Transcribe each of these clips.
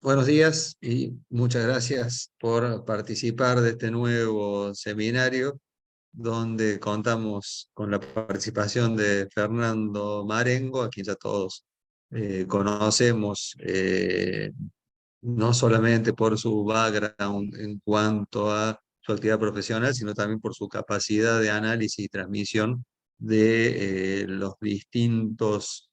Buenos días y muchas gracias por participar de este nuevo seminario donde contamos con la participación de Fernando Marengo, a quien ya todos conocemos, no solamente por su background en cuanto a su actividad profesional, sino también por su capacidad de análisis y transmisión de las distintas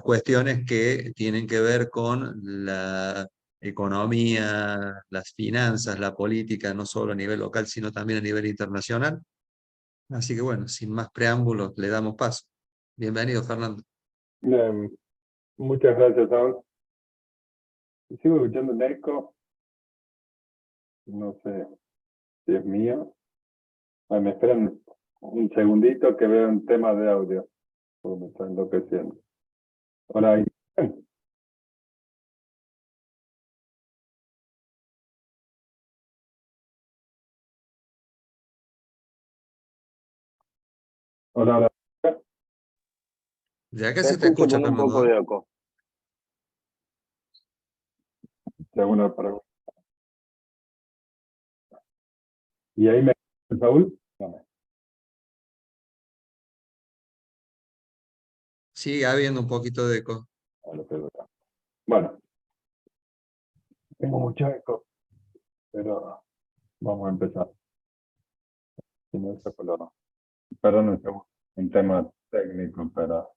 cuestiones que tienen que ver con la economía, las finanzas, la política, no solo a nivel local, sino también a nivel internacional. Así que bueno, sin más preámbulos, le damos paso. Bienvenido, Fernando. Bien, muchas gracias, Saúl. Sigo escuchando un eco, no sé si es mío. Me esperan un segundito que veo un tema de audio, porque me está enloqueciendo. Ahora ahí. Hola, hola. Ya que Te se te escucho escucha, con un poco Fernando. de eco. Segunda pregunta. ¿Y ahí me escuchas, Saúl? No, Sigue habiendo un poquito de eco. lo que dura. Bueno, tengo mucho eco, pero vamos a empezar. Si no, ese color no. Perdón, un tema técnico, pero...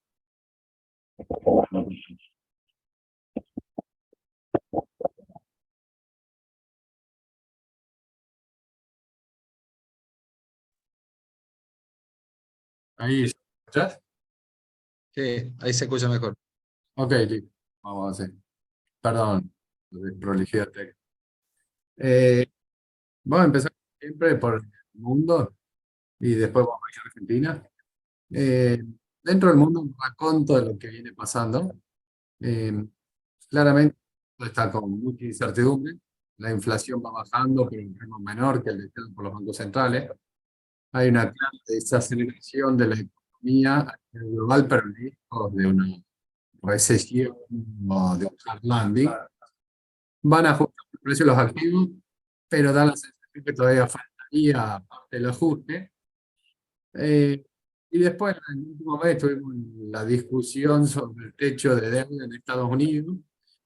Ahí, ¿escuchás? Sí, ahí se escucha mejor. Ok, listo. Vamos a hacer. Perdón, prolijidad técnica. Vamos a empezar siempre por el mundo y después vamos a ir a Argentina. Eh, Dentro del mundo, un raconto de lo que viene pasando. Eh, Claramente está con mucha incertidumbre. La inflación va bajando, pero en ritmo menor que el deseado por los bancos centrales. Hay una clara desaceleración de la economía a nivel global, pero lejos de una recesión o de un hard landing. Van a ajustar el precio de los activos, pero da la sensación que todavía faltaría parte del ajuste. Eh, y después, en el último mes, tuvimos la discusión sobre el techo de deuda en Estados Unidos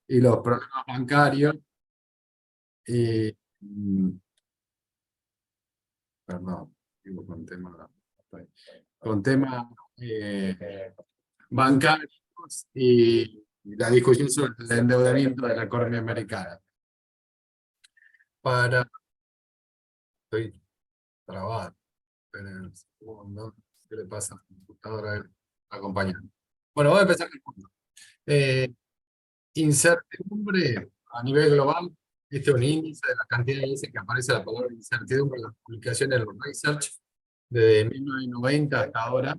y los problemas bancarios. eh, mm, Perdón, digo con temas eh, bancarios y la discusión sobre el endeudamiento de la economía americana. Estoy trabado. Esperen un segundo. ¿Qué le pasa a la computadora acompañando? Bueno, voy a empezar con el punto. Eh, Incertidumbre a nivel global. Este es un índice de la cantidad de veces que aparece la palabra incertidumbre en las publicaciones de los research. Desde 1990 hasta ahora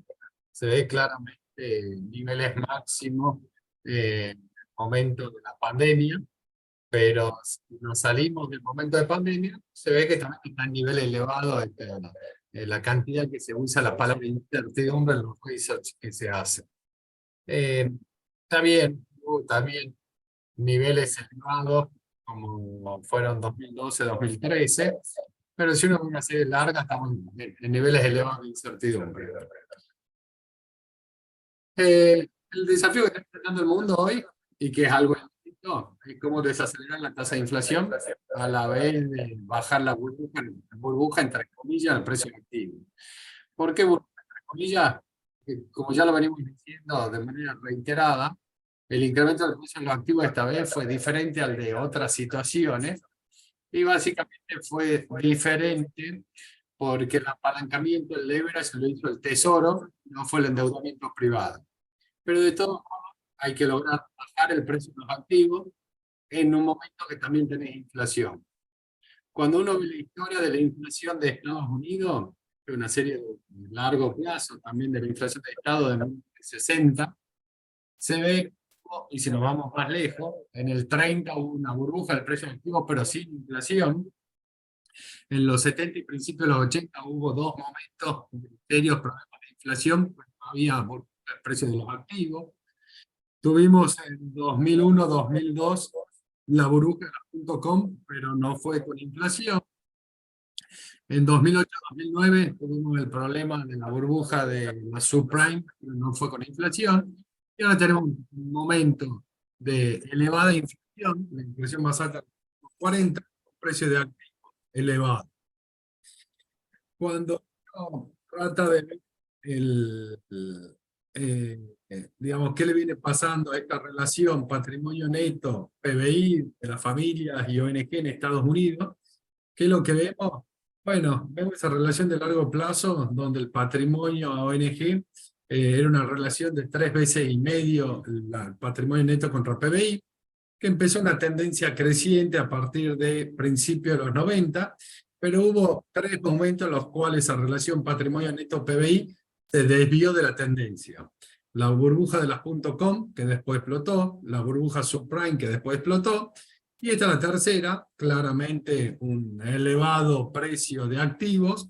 se ve claramente niveles máximos en el momento de la pandemia, pero si nos salimos del momento de pandemia, se ve que también está en nivel elevado la cantidad que se usa la palabra incertidumbre en los research que se hace. Eh, Está bien, también niveles elevados como fueron 2012, 2013, pero si uno ve una serie larga, estamos en niveles elevados de incertidumbre. El desafío que está enfrentando el mundo hoy, y que es algo distinto, es cómo desacelerar la tasa de inflación a la vez de bajar la burbuja entre comillas, el precio activo. ¿Por qué burbuja entre comillas? Como ya lo venimos diciendo de manera reiterada, el incremento del precio en los activos esta vez fue diferente al de otras situaciones y básicamente fue diferente porque el apalancamiento, el leverage lo hizo el Tesoro, no fue el endeudamiento privado. Pero de todos modos hay que lograr bajar el precio de los activos en un momento que también tenés inflación. Cuando uno ve la historia de la inflación de Estados Unidos, que es una serie de largo plazo también de la inflación de Estado de 1960, se ve, y si nos vamos más lejos, en el 30 hubo una burbuja del precio de activos, pero sin inflación. En los 70 y principios de los 80 hubo dos momentos de serios problemas de inflación, pues no había burbuja del precio de los activos. Tuvimos en 2001, 2002 la burbuja de las .com, pero no fue con inflación. En 2008-2009 tuvimos el problema de la burbuja de la subprime, pero no fue con inflación. Y ahora tenemos un momento de elevada inflación, la inflación más alta de los 40, precios de activos elevados. Cuando uno trata de ver digamos, qué le viene pasando a esta relación patrimonio neto, PBI de las familias y ONG en Estados Unidos, ¿qué es lo que vemos? Bueno, vemos esa relación de largo plazo donde el patrimonio a ONG era una relación de 3,5 veces el patrimonio neto contra PBI, que empezó una tendencia creciente a partir de principios de los 90, pero hubo 3 momentos en los cuales esa relación patrimonio neto PBI se desvió de la tendencia. La burbuja de las .com, que después explotó, la burbuja subprime, que después explotó, y esta es la tercera, claramente un elevado precio de activos,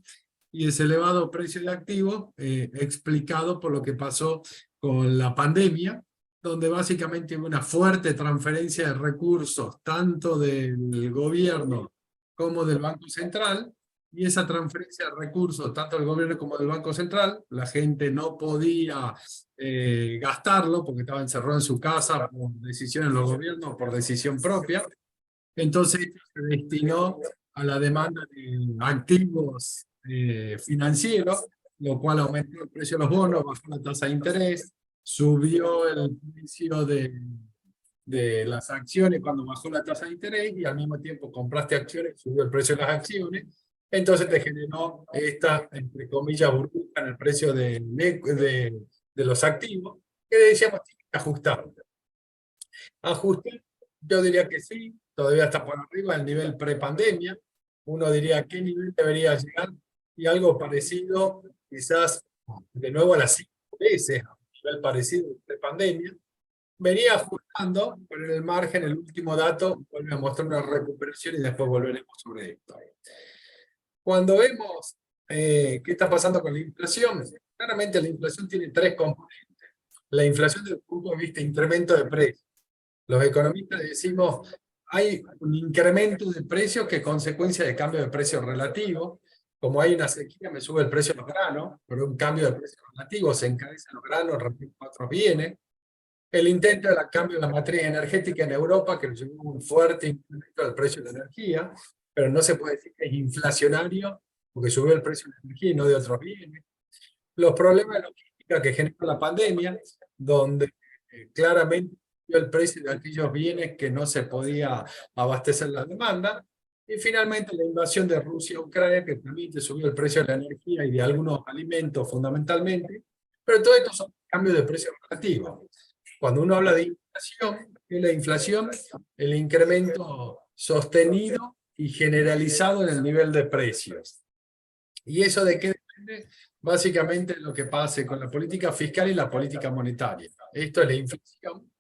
y ese elevado precio de activos explicado por lo que pasó con la pandemia, donde básicamente hubo una fuerte transferencia de recursos, tanto del gobierno como del Banco Central, y esa transferencia de recursos, tanto del gobierno como del Banco Central, la gente no podía gastarlo porque estaba encerrado en su casa por decisiones de los gobiernos, por decisión propia. Entonces se destinó a la demanda de activos financieros, lo cual aumentó el precio de los bonos, bajó la tasa de interés, subió el precio de las acciones cuando bajó la tasa de interés y al mismo tiempo compraste acciones, subió el precio de las acciones. Entonces te generó esta, entre comillas, burbuja en el precio de los activos, que decíamos tiene que ajustar. Ajustar, yo diría que sí, todavía está por arriba del nivel prepandemia. Uno diría qué nivel debería llegar y algo parecido, quizás de nuevo a las 5 veces, a un nivel parecido de prepandemia. Venía ajustando, pero en el margen, el último dato vuelve a mostrar una recuperación y después volveremos sobre esto. Cuando vemos qué está pasando con la inflación, claramente la inflación tiene 3 componentes. La inflación desde el punto de vista de incremento de precios. Los economistas decimos, hay un incremento de precios que es consecuencia de cambio de precio relativo. Como hay una sequía, me sube el precio de los granos, pero un cambio de precio relativo, se encarecen los granos respecto a otros bienes. El intento del cambio de la matriz energética en Europa, que nos llevó un fuerte incremento del precio de la energía, pero no se puede decir que es inflacionario, porque subió el precio de la energía y no de otros bienes. Los problemas de logística que generó la pandemia, donde claramente el precio de aquellos bienes que no se podía abastecer la demanda, y finalmente la invasión de Rusia a Ucrania, que permite subir el precio de la energía y de algunos alimentos fundamentalmente, pero todo esto son cambios de precio relativos. Cuando uno habla de inflación, es la inflación, el incremento sostenido y generalizado en el nivel de precios. ¿Y eso de qué depende? Básicamente lo que pase con la política fiscal y la política monetaria. Esto es la inflación.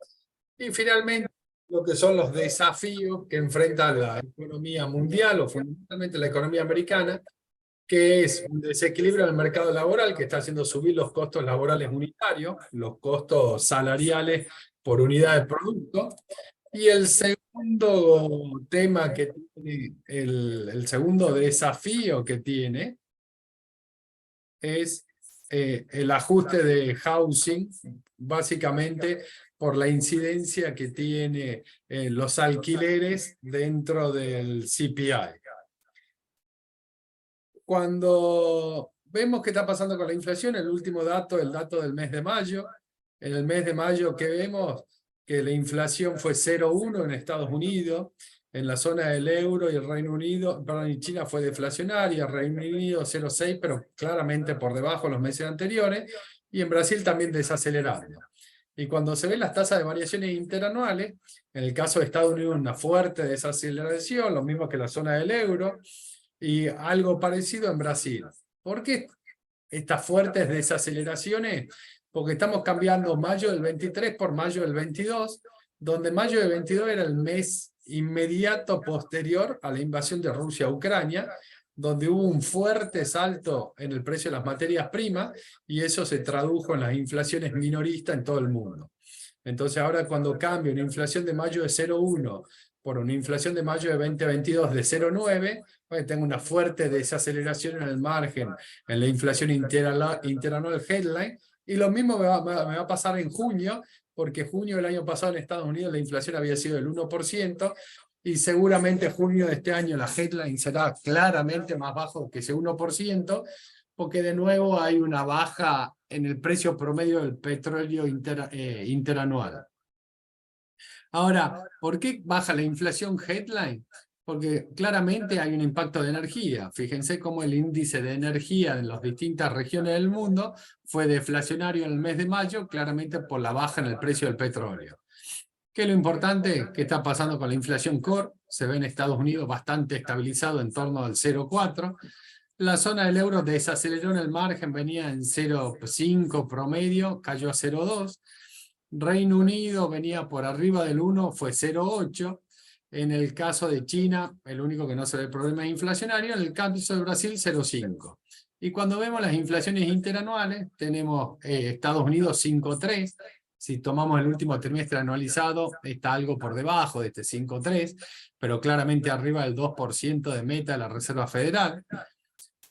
Y finalmente, lo que son los desafíos que enfrenta la economía mundial o fundamentalmente la economía americana, que es un desequilibrio en el mercado laboral que está haciendo subir los costos laborales unitarios, los costos salariales por unidad de producto. Y el segundo tema que tiene, el segundo desafío que tiene es el ajuste de housing, básicamente por la incidencia que tiene los alquileres dentro del CPI. Cuando vemos qué está pasando con la inflación, el último dato, el dato del mes de mayo, en el mes de mayo que vemos que la inflación fue 0,1 en Estados Unidos, en la zona del euro y el Reino Unido, perdón, y China fue deflacionaria, Reino Unido 0,6, pero claramente por debajo de los meses anteriores, y en Brasil también desacelerando. Y cuando se ven las tasas de variaciones interanuales, en el caso de Estados Unidos una fuerte desaceleración, lo mismo que la zona del euro, y algo parecido en Brasil. ¿Por qué estas fuertes desaceleraciones? Porque estamos cambiando mayo del 23 por mayo del 22, donde mayo del 22 era el mes inmediato posterior a la invasión de Rusia a Ucrania, donde hubo un fuerte salto en el precio de las materias primas, y eso se tradujo en las inflaciones minoristas en todo el mundo. Entonces ahora cuando cambia una inflación de mayo de 0,1 por una inflación de mayo de 2022 de 0,9, pues tengo una fuerte desaceleración en el margen, en la inflación interanual headline, y lo mismo me va a pasar en junio, porque junio del año pasado en Estados Unidos la inflación había sido del 1%, y seguramente junio de este año la headline será claramente más bajo que ese 1%, porque de nuevo hay una baja en el precio promedio del petróleo interanual. Ahora, ¿por qué baja la inflación headline? Porque claramente hay un impacto de energía. Fíjense cómo el índice de energía en las distintas regiones del mundo fue deflacionario en el mes de mayo, claramente por la baja en el precio del petróleo. ¿Qué es lo importante que está pasando con la inflación core? Se ve en Estados Unidos bastante estabilizado en torno al 0,4. La zona del euro desaceleró en el margen, venía en 0,5 promedio, cayó a 0,2. Reino Unido venía por arriba del 1, fue 0,8. En el caso de China, el único que no se ve problema es inflacionario. En el caso de Brasil, 0,5. Y cuando vemos las inflaciones interanuales, tenemos Estados Unidos 5,3. Si tomamos el último trimestre anualizado, está algo por debajo de este 5,3, pero claramente arriba del 2% de meta de la Reserva Federal.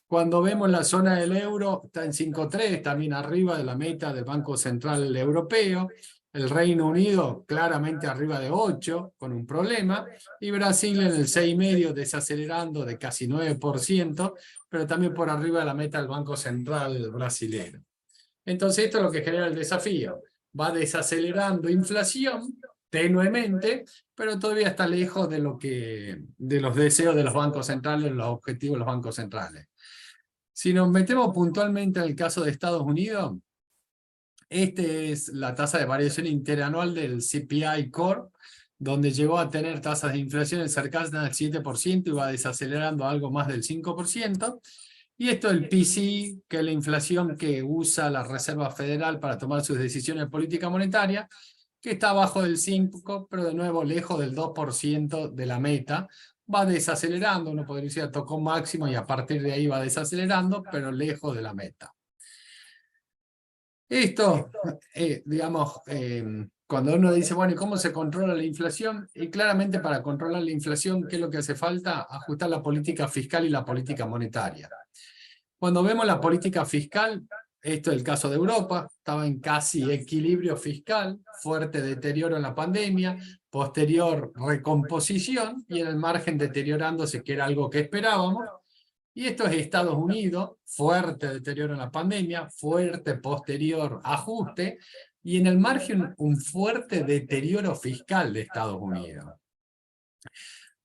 Cuando vemos la zona del euro, está en 5,3, también arriba de la meta del Banco Central Europeo. El Reino Unido claramente arriba de 8, con un problema. Y Brasil en el 6,5, desacelerando de casi 9%, pero también por arriba de la meta del Banco Central brasileño. Entonces esto es lo que genera el desafío. Va desacelerando inflación tenuemente, pero todavía está lejos de los deseos de los bancos centrales, los objetivos de los bancos centrales. Si nos metemos puntualmente en el caso de Estados Unidos, esta es la tasa de variación interanual del CPI Core, donde llegó a tener tasas de inflación cercanas al 7% y va desacelerando algo más del 5%. Y esto es el PCE, que es la inflación que usa la Reserva Federal para tomar sus decisiones de política monetaria, que está abajo del 5, pero de nuevo lejos del 2% de la meta. Va desacelerando, uno podría decir tocó máximo y a partir de ahí va desacelerando, pero lejos de la meta. Esto, digamos, cuando uno dice, bueno, ¿y cómo se controla la inflación? Y claramente para controlar la inflación, ¿qué es lo que hace falta? Ajustar la política fiscal y la política monetaria. Cuando vemos la política fiscal, esto es el caso de Europa, estaba en casi equilibrio fiscal, fuerte deterioro en la pandemia, posterior recomposición y en el margen deteriorándose, que era algo que esperábamos. Y esto es Estados Unidos, fuerte deterioro en la pandemia, fuerte posterior ajuste, y en el margen un fuerte deterioro fiscal de Estados Unidos.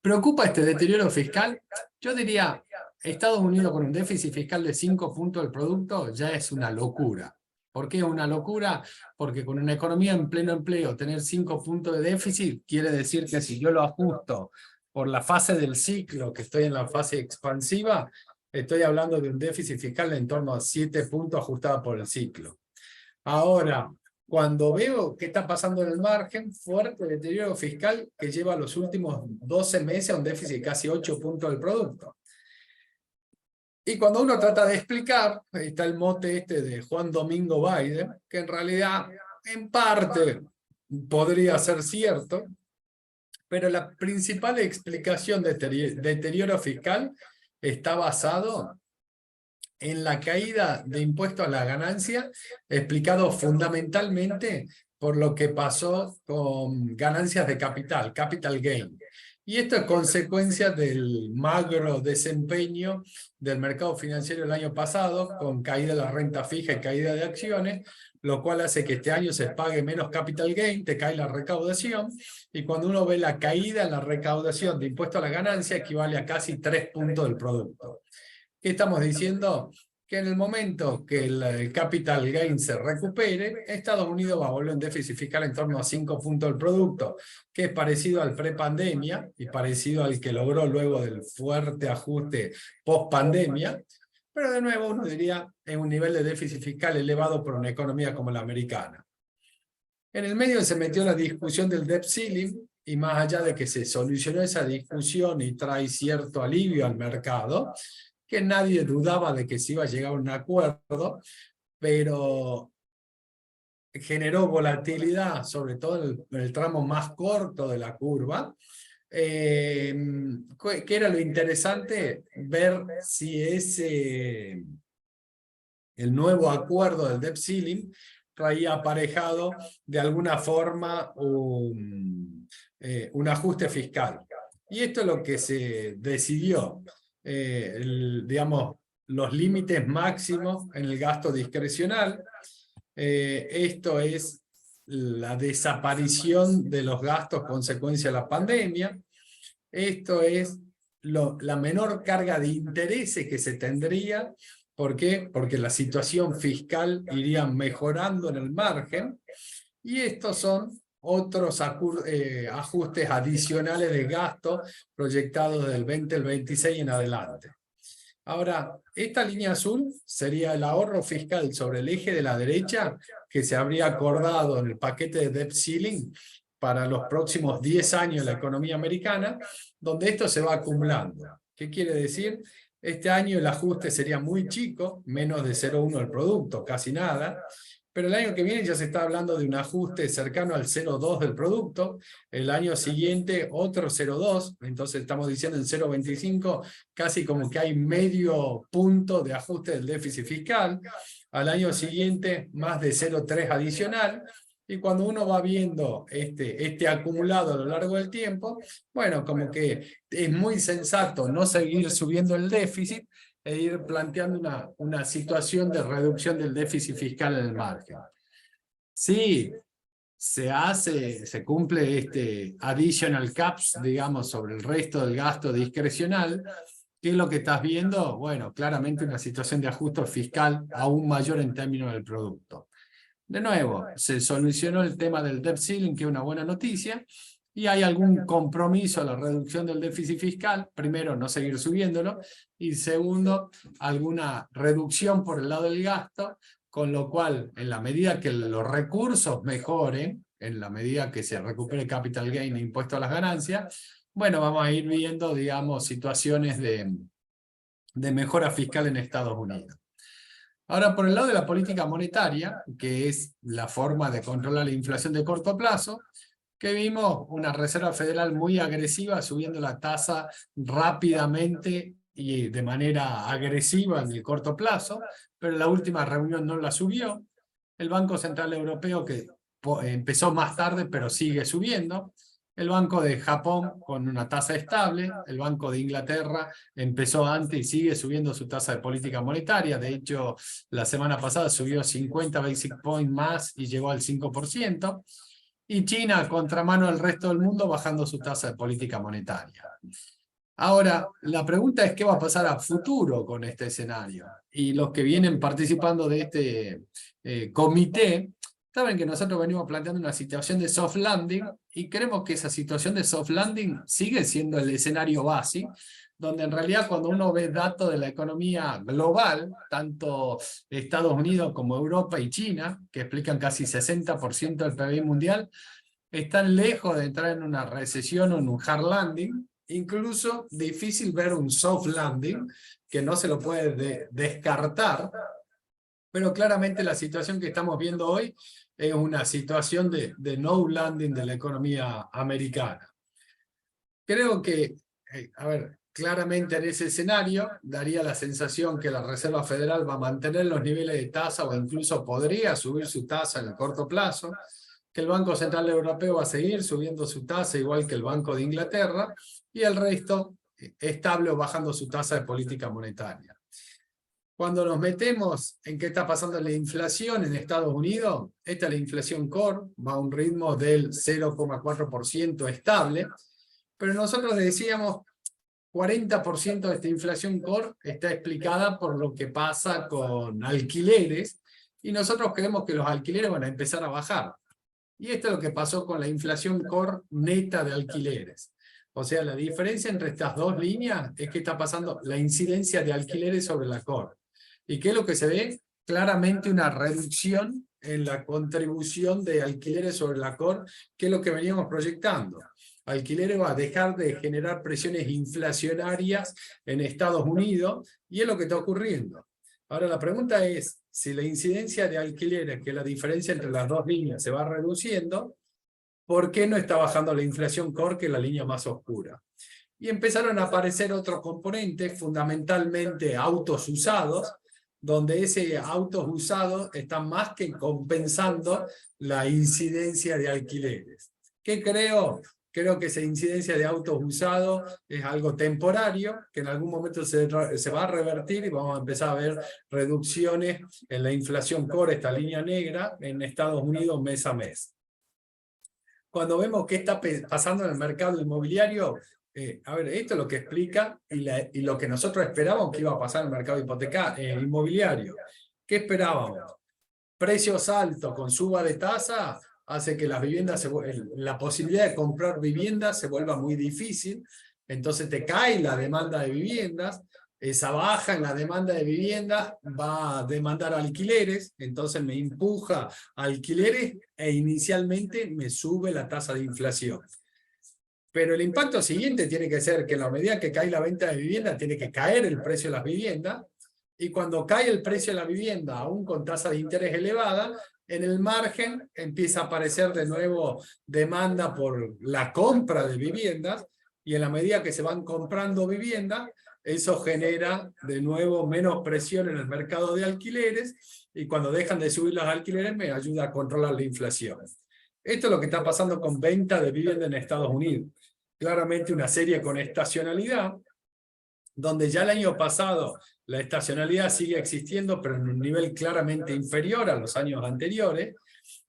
¿Preocupa este deterioro fiscal? Yo diría, Estados Unidos con un déficit fiscal de 5 puntos del producto ya es una locura. ¿Por qué es una locura? Porque con una economía en pleno empleo, tener 5 puntos de déficit quiere decir que si yo lo ajusto por la fase del ciclo, que estoy en la fase expansiva, estoy hablando de un déficit fiscal en torno a 7 puntos ajustado por el ciclo. Ahora, cuando veo qué está pasando en el margen, fuerte deterioro fiscal que lleva los últimos 12 meses a un déficit de casi 8 puntos del producto. Y cuando uno trata de explicar, está el mote este de Juan Domingo Biden, que en realidad, en parte, podría ser cierto, pero la principal explicación de deterioro fiscal está basado en la caída de impuestos a la ganancia, explicado fundamentalmente por lo que pasó con ganancias de capital, capital gain. Y esto es consecuencia del magro desempeño del mercado financiero el año pasado, con caída de la renta fija y caída de acciones, lo cual hace que este año se pague menos capital gain, te cae la recaudación, y cuando uno ve la caída en la recaudación de impuesto a la ganancia, equivale a casi 3 puntos del producto. ¿Qué estamos diciendo? Que en el momento que el capital gain se recupere, Estados Unidos va a volver un déficit fiscal en torno a 5 puntos del producto, que es parecido al prepandemia y parecido al que logró luego del fuerte ajuste post-pandemia, pero de nuevo uno diría en un nivel de déficit fiscal elevado por una economía como la americana. En el medio se metió la discusión del debt ceiling, y más allá de que se solucionó esa discusión y trae cierto alivio al mercado, que nadie dudaba de que se iba a llegar a un acuerdo, pero generó volatilidad, sobre todo en el tramo más corto de la curva, ¿qué era lo interesante? Ver si ese, el nuevo acuerdo del debt ceiling traía aparejado de alguna forma un ajuste fiscal. Y esto es lo que se decidió, digamos, los límites máximos en el gasto discrecional. Esto es la desaparición de los gastos consecuencia de la pandemia. Esto es la menor carga de intereses que se tendría. ¿Por qué? Porque la situación fiscal iría mejorando en el margen. Y estos son otros ajustes adicionales de gasto proyectados del 20 al 26 en adelante. Ahora, esta línea azul sería el ahorro fiscal sobre el eje de la derecha que se habría acordado en el paquete de debt ceiling para los próximos 10 años de la economía americana, donde esto se va acumulando. ¿Qué quiere decir? Este año el ajuste sería muy chico, menos de 0,1 el producto, casi nada, pero el año que viene ya se está hablando de un ajuste cercano al 0,2 del producto, el año siguiente otro 0,2, entonces estamos diciendo en 0,25, casi como que hay medio punto de ajuste del déficit fiscal, al año siguiente más de 0,3 adicional, y cuando uno va viendo este acumulado a lo largo del tiempo, bueno, como que es muy sensato no seguir subiendo el déficit, e ir planteando una situación de reducción del déficit fiscal en el margen. Sí, se cumple additional caps, digamos, sobre el resto del gasto discrecional. ¿Qué es lo que estás viendo? Bueno, claramente una situación de ajuste fiscal aún mayor en términos del producto. De nuevo, se solucionó el tema del debt ceiling, que es una buena noticia, y hay algún compromiso a la reducción del déficit fiscal. Primero, no seguir subiéndolo, y segundo, alguna reducción por el lado del gasto, con lo cual, en la medida que los recursos mejoren, en la medida que se recupere capital gain e impuesto a las ganancias, bueno, vamos a ir viendo, digamos, situaciones de mejora fiscal en Estados Unidos. Ahora, por el lado de la política monetaria, que es la forma de controlar la inflación de corto plazo, que vimos una Reserva Federal muy agresiva, subiendo la tasa rápidamente y de manera agresiva en el corto plazo, pero en la última reunión no la subió. El Banco Central Europeo, que empezó más tarde, pero sigue subiendo. El Banco de Japón con una tasa estable. El Banco de Inglaterra empezó antes y sigue subiendo su tasa de política monetaria. De hecho, la semana pasada subió 50 basic points más y llegó al 5%. Y China, a contramano del resto del mundo, bajando su tasa de política monetaria. Ahora, la pregunta es qué va a pasar a futuro con este escenario. Y los que vienen participando de este comité, saben que nosotros venimos planteando una situación de soft landing, y creemos que esa situación de soft landing sigue siendo el escenario base, donde en realidad cuando uno ve datos de la economía global, tanto Estados Unidos como Europa y China, que explican casi 60% del PIB mundial, están lejos de entrar en una recesión o en un hard landing. Incluso difícil ver un soft landing, que no se lo puede descartar, pero claramente la situación que estamos viendo hoy es una situación de no landing de la economía americana. Creo que, a ver, claramente en ese escenario daría la sensación que la Reserva Federal va a mantener los niveles de tasa o incluso podría subir su tasa en el corto plazo, que el Banco Central Europeo va a seguir subiendo su tasa igual que el Banco de Inglaterra, y el resto estable o bajando su tasa de política monetaria. Cuando nos metemos en qué está pasando la inflación en Estados Unidos, esta es la inflación core, va a un ritmo del 0,4% estable, pero nosotros decíamos 40% de esta inflación core está explicada por lo que pasa con alquileres, y nosotros creemos que los alquileres van a empezar a bajar. Y esto es lo que pasó con la inflación core neta de alquileres. O sea, la diferencia entre estas dos líneas es que está pasando la incidencia de alquileres sobre la core. ¿Y qué es lo que se ve? Claramente una reducción en la contribución de alquileres sobre la core, que es lo que veníamos proyectando. Alquileres va a dejar de generar presiones inflacionarias en Estados Unidos, y es lo que está ocurriendo. Ahora la pregunta es, si la incidencia de alquileres, que es la diferencia entre las dos líneas, se va reduciendo, ¿por qué no está bajando la inflación core, que es la línea más oscura? Y empezaron a aparecer otros componentes, fundamentalmente autos usados, donde ese autos usados están más que compensando la incidencia de alquileres. ¿Qué creo? Creo que esa incidencia de autos usados es algo temporario, que en algún momento se va a revertir y vamos a empezar a ver reducciones en la inflación core, esta línea negra, en Estados Unidos mes a mes. Cuando vemos qué está pasando en el mercado inmobiliario, a ver, esto es lo que explica y lo que nosotros esperábamos que iba a pasar en el mercado inmobiliario. ¿Qué esperábamos? Precios altos con suba de tasa hace que las viviendas, la posibilidad de comprar viviendas se vuelva muy difícil, entonces te cae la demanda de viviendas, esa baja en la demanda de viviendas va a demandar alquileres, entonces me empuja a alquileres e inicialmente me sube la tasa de inflación. Pero el impacto siguiente tiene que ser que en la medida que cae la venta de vivienda, tiene que caer el precio de las viviendas, y cuando cae el precio de la vivienda, aún con tasa de interés elevada, en el margen empieza a aparecer de nuevo demanda por la compra de viviendas, y en la medida que se van comprando viviendas, eso genera de nuevo menos presión en el mercado de alquileres, y cuando dejan de subir los alquileres me ayuda a controlar la inflación. Esto es lo que está pasando con venta de vivienda en Estados Unidos. Claramente una serie con estacionalidad, donde ya el año pasado la estacionalidad sigue existiendo, pero en un nivel claramente inferior a los años anteriores,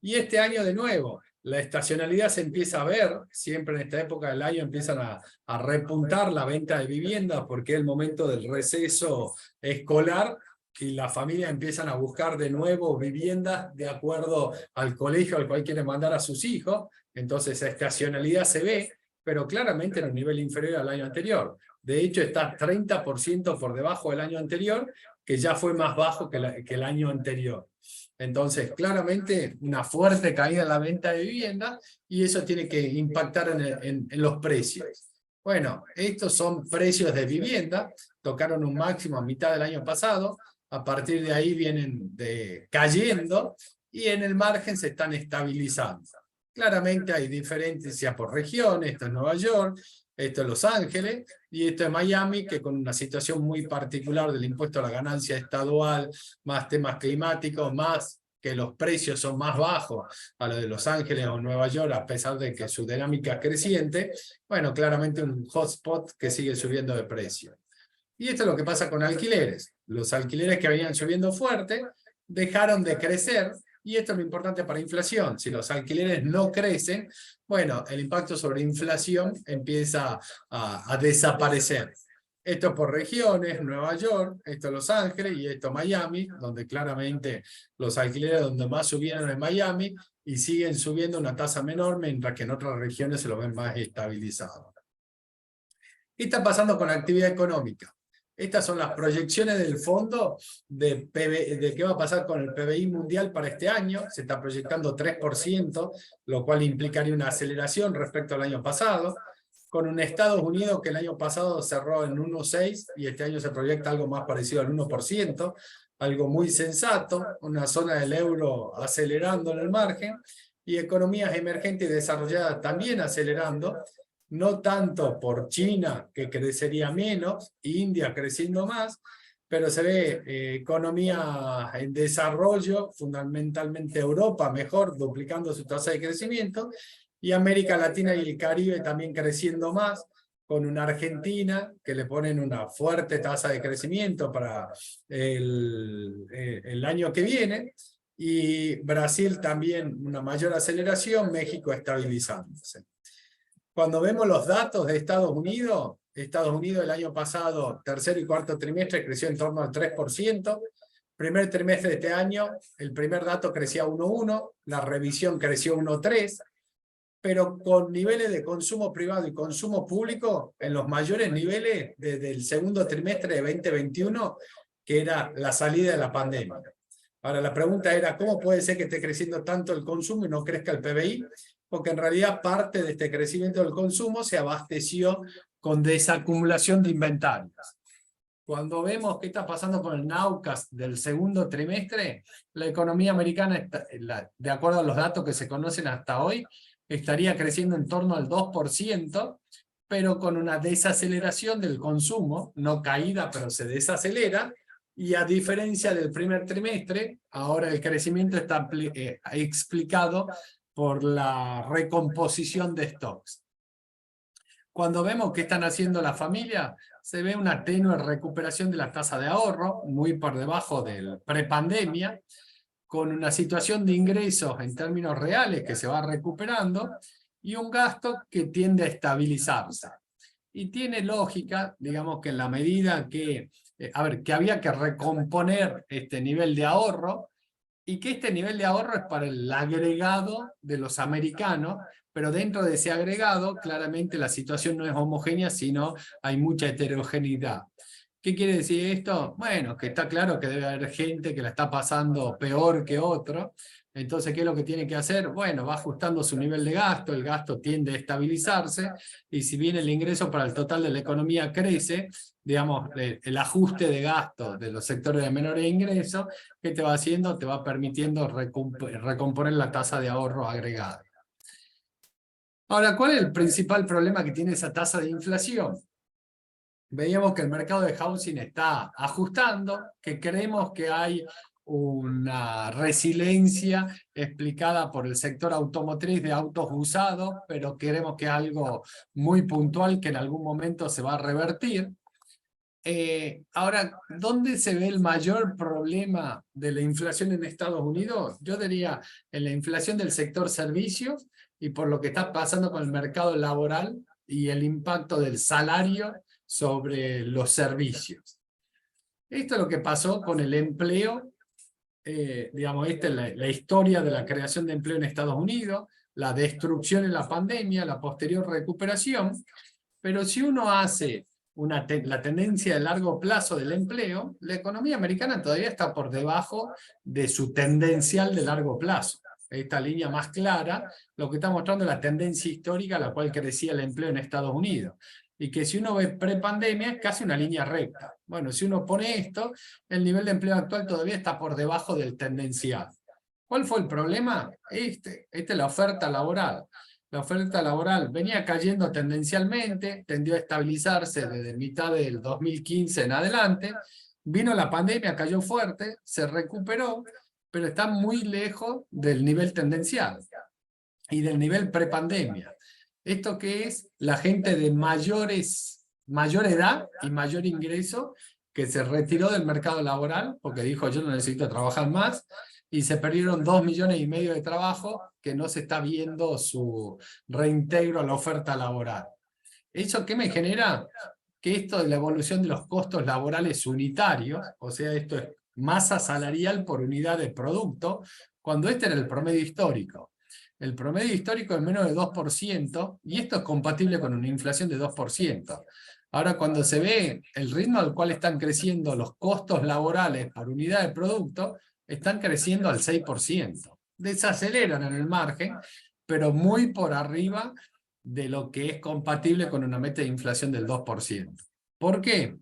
y este año de nuevo, la estacionalidad se empieza a ver, siempre en esta época del año empiezan a repuntar la venta de viviendas, porque es el momento del receso escolar, y las familias empiezan a buscar de nuevo viviendas de acuerdo al colegio al cual quieren mandar a sus hijos, entonces esa estacionalidad se ve, pero claramente en un nivel inferior al año anterior. De hecho, está 30% por debajo del año anterior, que ya fue más bajo que el año anterior. Entonces, claramente, una fuerte caída en la venta de vivienda, y eso tiene que impactar en los precios. Bueno, estos son precios de vivienda, tocaron un máximo a mitad del año pasado, a partir de ahí vienen cayendo, y en el margen se están estabilizando. Claramente hay diferencias por regiones, esto es Nueva York, esto es Los Ángeles, y esto es Miami, que con una situación muy particular del impuesto a la ganancia estadual, más temas climáticos, más que los precios son más bajos a los de Los Ángeles o Nueva York, a pesar de que su dinámica es creciente, bueno, claramente un hotspot que sigue subiendo de precio. Y esto es lo que pasa con alquileres. Los alquileres que venían subiendo fuerte dejaron de crecer, y esto es lo importante para inflación. Si los alquileres no crecen, bueno, el impacto sobre inflación empieza a desaparecer. Esto por regiones, Nueva York, esto Los Ángeles y esto Miami, donde claramente los alquileres donde más subieron en Miami y siguen subiendo una tasa menor, mientras que en otras regiones se lo ven más estabilizado. ¿Qué está pasando con la actividad económica? Estas son las proyecciones del fondo de qué va a pasar con el PBI mundial para este año. Se está proyectando 3%, lo cual implicaría una aceleración respecto al año pasado, con un Estados Unidos que el año pasado cerró en 1,6 y este año se proyecta algo más parecido al 1%, algo muy sensato, una zona del euro acelerando en el margen, y economías emergentes y desarrolladas también acelerando, no tanto por China, que crecería menos, India creciendo más, pero se ve economía en desarrollo, fundamentalmente Europa mejor, duplicando su tasa de crecimiento, y América Latina y el Caribe también creciendo más, con una Argentina que le ponen una fuerte tasa de crecimiento para el año que viene, y Brasil también una mayor aceleración, México estabilizándose. Cuando vemos los datos de Estados Unidos el año pasado, tercer y cuarto trimestre, creció en torno al 3%. Primer trimestre de este año, el primer dato crecía 1,1, la revisión creció 1,3, pero con niveles de consumo privado y consumo público en los mayores niveles desde el segundo trimestre de 2021, que era la salida de la pandemia. Ahora, la pregunta era, ¿cómo puede ser que esté creciendo tanto el consumo y no crezca el PBI? Porque en realidad parte de este crecimiento del consumo se abasteció con desacumulación de inventarios. Cuando vemos qué está pasando con el Nowcast del segundo trimestre, la economía americana, de acuerdo a los datos que se conocen hasta hoy, estaría creciendo en torno al 2%, pero con una desaceleración del consumo, no caída, pero se desacelera, y a diferencia del primer trimestre, ahora el crecimiento está explicado por la recomposición de stocks. Cuando vemos qué están haciendo las familias, se ve una tenue recuperación de la tasa de ahorro, muy por debajo del prepandemia, con una situación de ingresos en términos reales que se va recuperando y un gasto que tiende a estabilizarse. Y tiene lógica, digamos, que en la medida que, que había que recomponer este nivel de ahorro, y que este nivel de ahorro es para el agregado de los americanos, pero dentro de ese agregado claramente la situación no es homogénea, sino hay mucha heterogeneidad. ¿Qué quiere decir esto? Bueno, que está claro que debe haber gente que la está pasando peor que otro. Entonces, ¿qué es lo que tiene que hacer? Bueno, va ajustando su nivel de gasto, el gasto tiende a estabilizarse, y si bien el ingreso para el total de la economía crece, digamos, el ajuste de gasto de los sectores de menores ingresos, ¿qué te va haciendo? Te va permitiendo recomponer la tasa de ahorro agregada. Ahora, ¿cuál es el principal problema que tiene esa tasa de inflación? Veíamos que el mercado de housing está ajustando, que creemos que hay una resiliencia explicada por el sector automotriz de autos usados, pero creemos que es algo muy puntual que en algún momento se va a revertir. Ahora, ¿dónde se ve el mayor problema de la inflación en Estados Unidos? Yo diría en la inflación del sector servicios y por lo que está pasando con el mercado laboral y el impacto del salario sobre los servicios. Esto es lo que pasó con el empleo, digamos, esta es la historia de la creación de empleo en Estados Unidos, la destrucción en la pandemia, la posterior recuperación, pero si uno hace la tendencia de largo plazo del empleo, la economía americana todavía está por debajo de su tendencial de largo plazo. Esta línea más clara, lo que está mostrando es la tendencia histórica a la cual crecía el empleo en Estados Unidos. Y que si uno ve prepandemia es casi una línea recta. Bueno, si uno pone esto, el nivel de empleo actual todavía está por debajo del tendencial. ¿Cuál fue el problema? Esta es la oferta laboral. La oferta laboral venía cayendo tendencialmente, tendió a estabilizarse desde mitad del 2015 en adelante, vino la pandemia, cayó fuerte, se recuperó, pero está muy lejos del nivel tendencial y del nivel prepandemia. ¿Esto qué es? La gente de mayor edad y mayor ingreso que se retiró del mercado laboral porque dijo yo no necesito trabajar más, y se perdieron 2,5 millones de trabajo que no se está viendo su reintegro a la oferta laboral. ¿Eso qué me genera? Que esto de la evolución de los costos laborales unitarios, o sea, esto es masa salarial por unidad de producto, cuando este era el promedio histórico. El promedio histórico es menos de 2%, y esto es compatible con una inflación de 2%. Ahora, cuando se ve el ritmo al cual están creciendo los costos laborales por unidad de producto, están creciendo al 6%. Desaceleran en el margen, pero muy por arriba de lo que es compatible con una meta de inflación del 2%. ¿Por qué?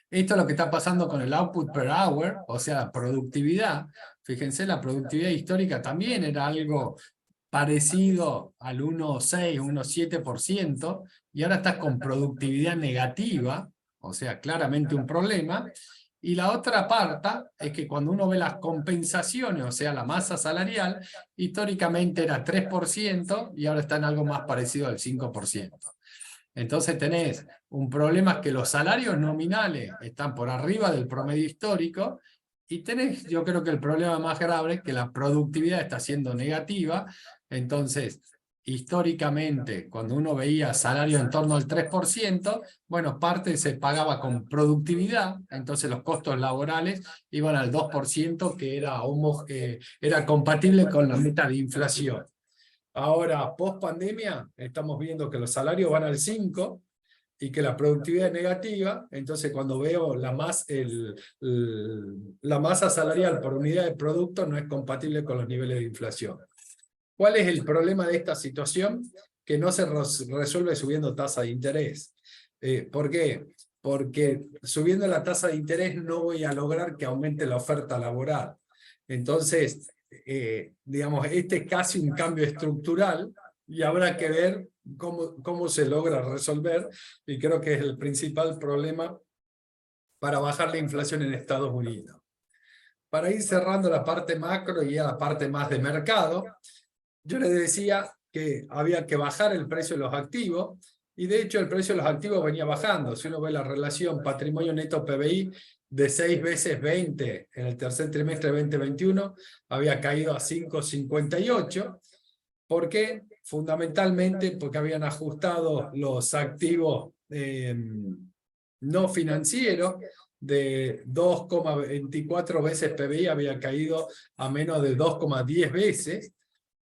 Esto es lo que está pasando con el output per hour, o sea, productividad. Fíjense, la productividad histórica también era algo parecido al 1,6, 1,7%, y ahora estás con productividad negativa, o sea, claramente un problema. Y la otra parte es que cuando uno ve las compensaciones, o sea, la masa salarial, históricamente era 3% y ahora está en algo más parecido al 5%. Entonces tenés un problema que los salarios nominales están por arriba del promedio histórico, y tenés, yo creo que el problema más grave es que la productividad está siendo negativa. Entonces, históricamente, cuando uno veía salario en torno al 3%, bueno, parte se pagaba con productividad, entonces los costos laborales iban al 2%, que era compatible con la meta de inflación. Ahora, post pandemia, estamos viendo que los salarios van al 5% y que la productividad es negativa. Entonces cuando veo la masa salarial por unidad de producto no es compatible con los niveles de inflación. ¿Cuál es el problema de esta situación? Que no se resuelve subiendo tasa de interés. ¿Por qué? Porque subiendo la tasa de interés no voy a lograr que aumente la oferta laboral. Entonces, digamos, este es casi un cambio estructural y habrá que ver cómo se logra resolver, y creo que es el principal problema para bajar la inflación en Estados Unidos. Para ir cerrando la parte macro y a la parte más de mercado, yo les decía que había que bajar el precio de los activos, y de hecho el precio de los activos venía bajando. Si uno ve la relación patrimonio neto PBI de 6 veces 20 en el tercer trimestre de 2021, había caído a 5,58. ¿Por qué? Fundamentalmente porque habían ajustado los activos no financieros de 2,24 veces PBI, había caído a menos de 2,10 veces,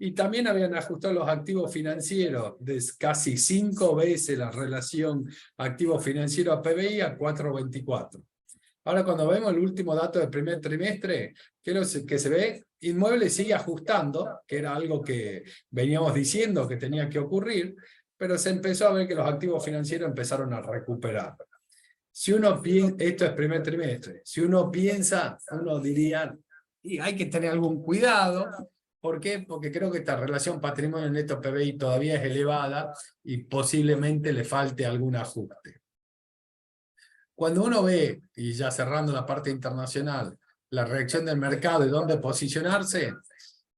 y también habían ajustado los activos financieros de casi 5 veces la relación activo financiero a PBI a 4,24. Ahora, cuando vemos el último dato del primer trimestre, ¿qué es lo que se ve? Inmuebles sigue ajustando, que era algo que veníamos diciendo que tenía que ocurrir, pero se empezó a ver que los activos financieros empezaron a recuperar. Si uno piensa, esto es primer trimestre, si uno piensa, uno diría, y hay que tener algún cuidado. ¿Por qué? Porque creo que esta relación patrimonio neto PBI todavía es elevada y posiblemente le falte algún ajuste. Cuando uno ve, y ya cerrando la parte internacional, la reacción del mercado y dónde posicionarse,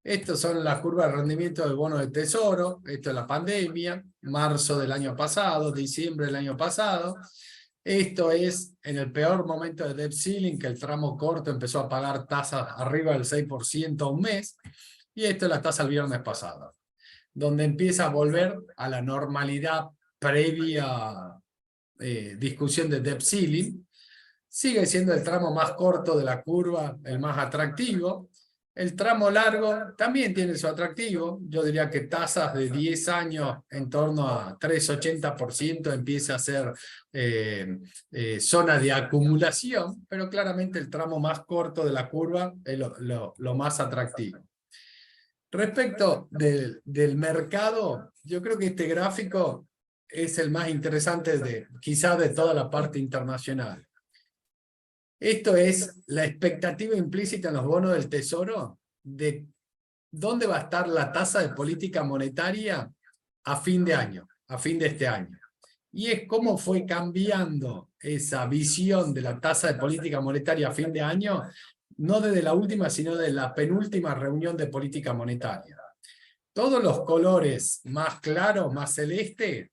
estas son las curvas de rendimiento del bono de tesoro, esto es la pandemia, marzo del año pasado, diciembre del año pasado. Esto es en el peor momento de debt ceiling, que el tramo corto empezó a pagar tasas arriba del 6% a un mes, y esto es la tasa el viernes pasado, donde empieza a volver a la normalidad previa discusión de debt ceiling. Sigue siendo el tramo más corto de la curva el más atractivo. El tramo largo también tiene su atractivo. Yo diría que tasas de 10 años en torno a 3,80% empieza a ser zona de acumulación, pero claramente el tramo más corto de la curva es lo más atractivo. Respecto del mercado, yo creo que este gráfico es el más interesante quizás de toda la parte internacional. Esto es la expectativa implícita en los bonos del Tesoro de dónde va a estar la tasa de política monetaria a fin de año, a fin de este año. Y es cómo fue cambiando esa visión de la tasa de política monetaria a fin de año, no desde la última, sino de la penúltima reunión de política monetaria. Todos los colores más claros, más celeste,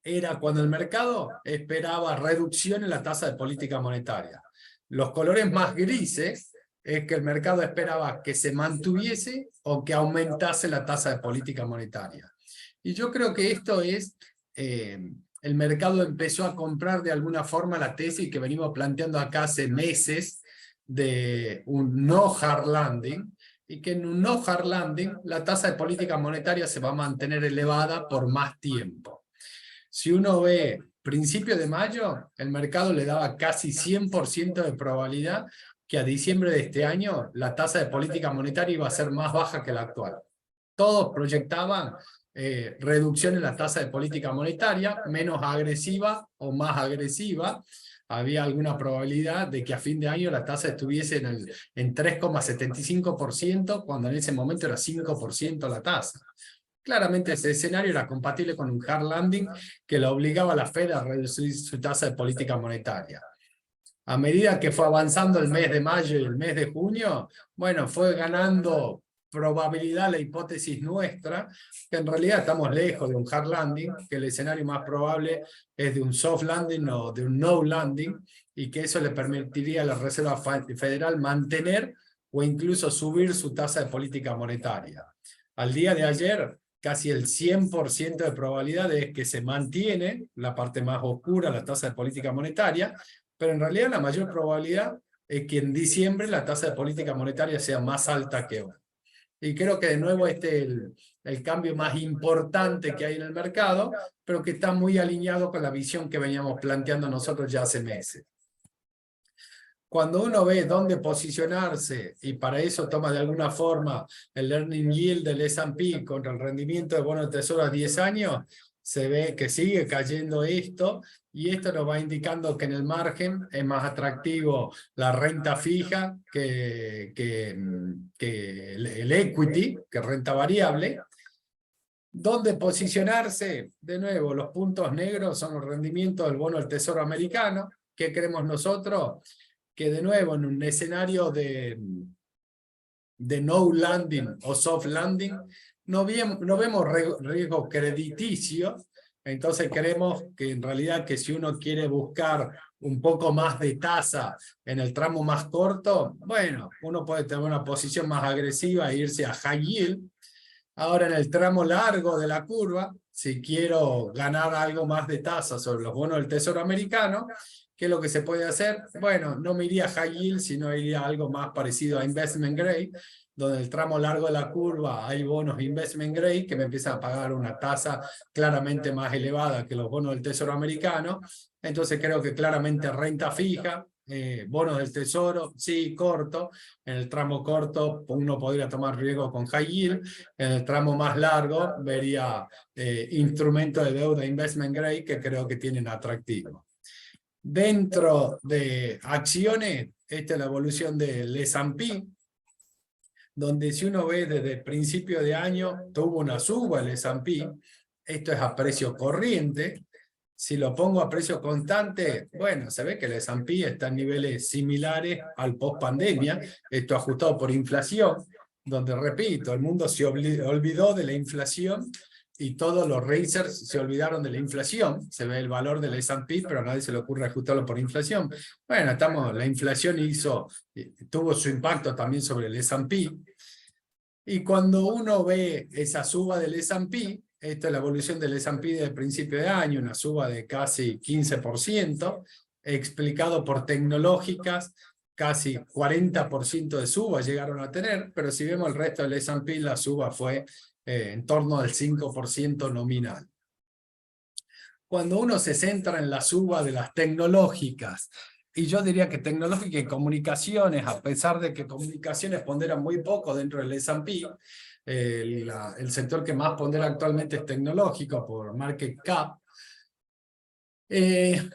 era cuando el mercado esperaba reducción en la tasa de política monetaria. Los colores más grises es que el mercado esperaba que se mantuviese o que aumentase la tasa de política monetaria. Y yo creo que esto es, el mercado empezó a comprar de alguna forma la tesis que venimos planteando acá hace meses de un no hard landing, y que en un no hard landing la tasa de política monetaria se va a mantener elevada por más tiempo. Si uno ve principio de mayo, el mercado le daba casi 100% de probabilidad que a diciembre de este año la tasa de política monetaria iba a ser más baja que la actual. Todos proyectaban reducción en la tasa de política monetaria, menos agresiva o más agresiva. Había alguna probabilidad de que a fin de año la tasa estuviese en 3,75%, cuando en ese momento era 5% la tasa. Claramente ese escenario era compatible con un hard landing que la obligaba a la Fed a reducir su tasa de política monetaria. A medida que fue avanzando el mes de mayo y el mes de junio, bueno, fue ganando probabilidad la hipótesis nuestra, que en realidad estamos lejos de un hard landing, que el escenario más probable es de un soft landing o de un no landing, y que eso le permitiría a la Reserva Federal mantener o incluso subir su tasa de política monetaria. Al día de ayer, casi el 100% de probabilidad es que se mantiene la parte más oscura, la tasa de política monetaria, pero en realidad la mayor probabilidad es que en diciembre la tasa de política monetaria sea más alta que hoy. Y creo que de nuevo este es el cambio más importante que hay en el mercado, pero que está muy alineado con la visión que veníamos planteando nosotros ya hace meses. Cuando uno ve dónde posicionarse, y para eso toma de alguna forma el earning yield del S&P contra el rendimiento de bono de tesoro a 10 años, se ve que sigue cayendo esto, y esto nos va indicando que en el margen es más atractivo la renta fija que el equity, que renta variable. ¿Dónde posicionarse? De nuevo, los puntos negros son los rendimientos del bono del Tesoro americano. ¿Qué creemos nosotros? Que de nuevo en un escenario de no landing o soft landing, no vemos riesgo crediticio. Entonces creemos que en realidad que si uno quiere buscar un poco más de tasa en el tramo más corto, bueno, uno puede tener una posición más agresiva e irse a high yield. Ahora en el tramo largo de la curva, si quiero ganar algo más de tasa sobre los bonos del Tesoro americano, ¿qué es lo que se puede hacer? Bueno, no me iría a high yield, sino iría a algo más parecido a investment grade, donde el tramo largo de la curva hay bonos investment grade que me empiezan a pagar una tasa claramente más elevada que los bonos del Tesoro americano. Entonces creo que claramente renta fija, bonos del Tesoro, sí, corto. En el tramo corto uno podría tomar riesgo con high yield. En el tramo más largo vería instrumentos de deuda investment grade que creo que tienen atractivo. Dentro de acciones, esta es la evolución del S&P, donde si uno ve desde el principio de año, tuvo una suba el S&P, esto es a precio corriente. Si lo pongo a precio constante, bueno, se ve que el S&P está en niveles similares al post-pandemia, esto ajustado por inflación, donde, repito, el mundo se olvidó de la inflación y todos los racers se olvidaron de la inflación. Se ve el valor del S&P, pero a nadie se le ocurre ajustarlo por inflación. Bueno, la inflación tuvo su impacto también sobre el S&P. Y cuando uno ve esa suba del S&P, esta es la evolución del S&P desde el principio de año, una suba de casi 15%, explicado por tecnológicas, casi 40% de suba llegaron a tener, pero si vemos el resto del S&P, la suba fue en torno al 5% nominal. Cuando uno se centra en la suba de las tecnológicas, y yo diría que tecnológica y comunicaciones, a pesar de que comunicaciones ponderan muy poco dentro del S&P, el sector que más pondera actualmente es tecnológico por market cap. ¿Qué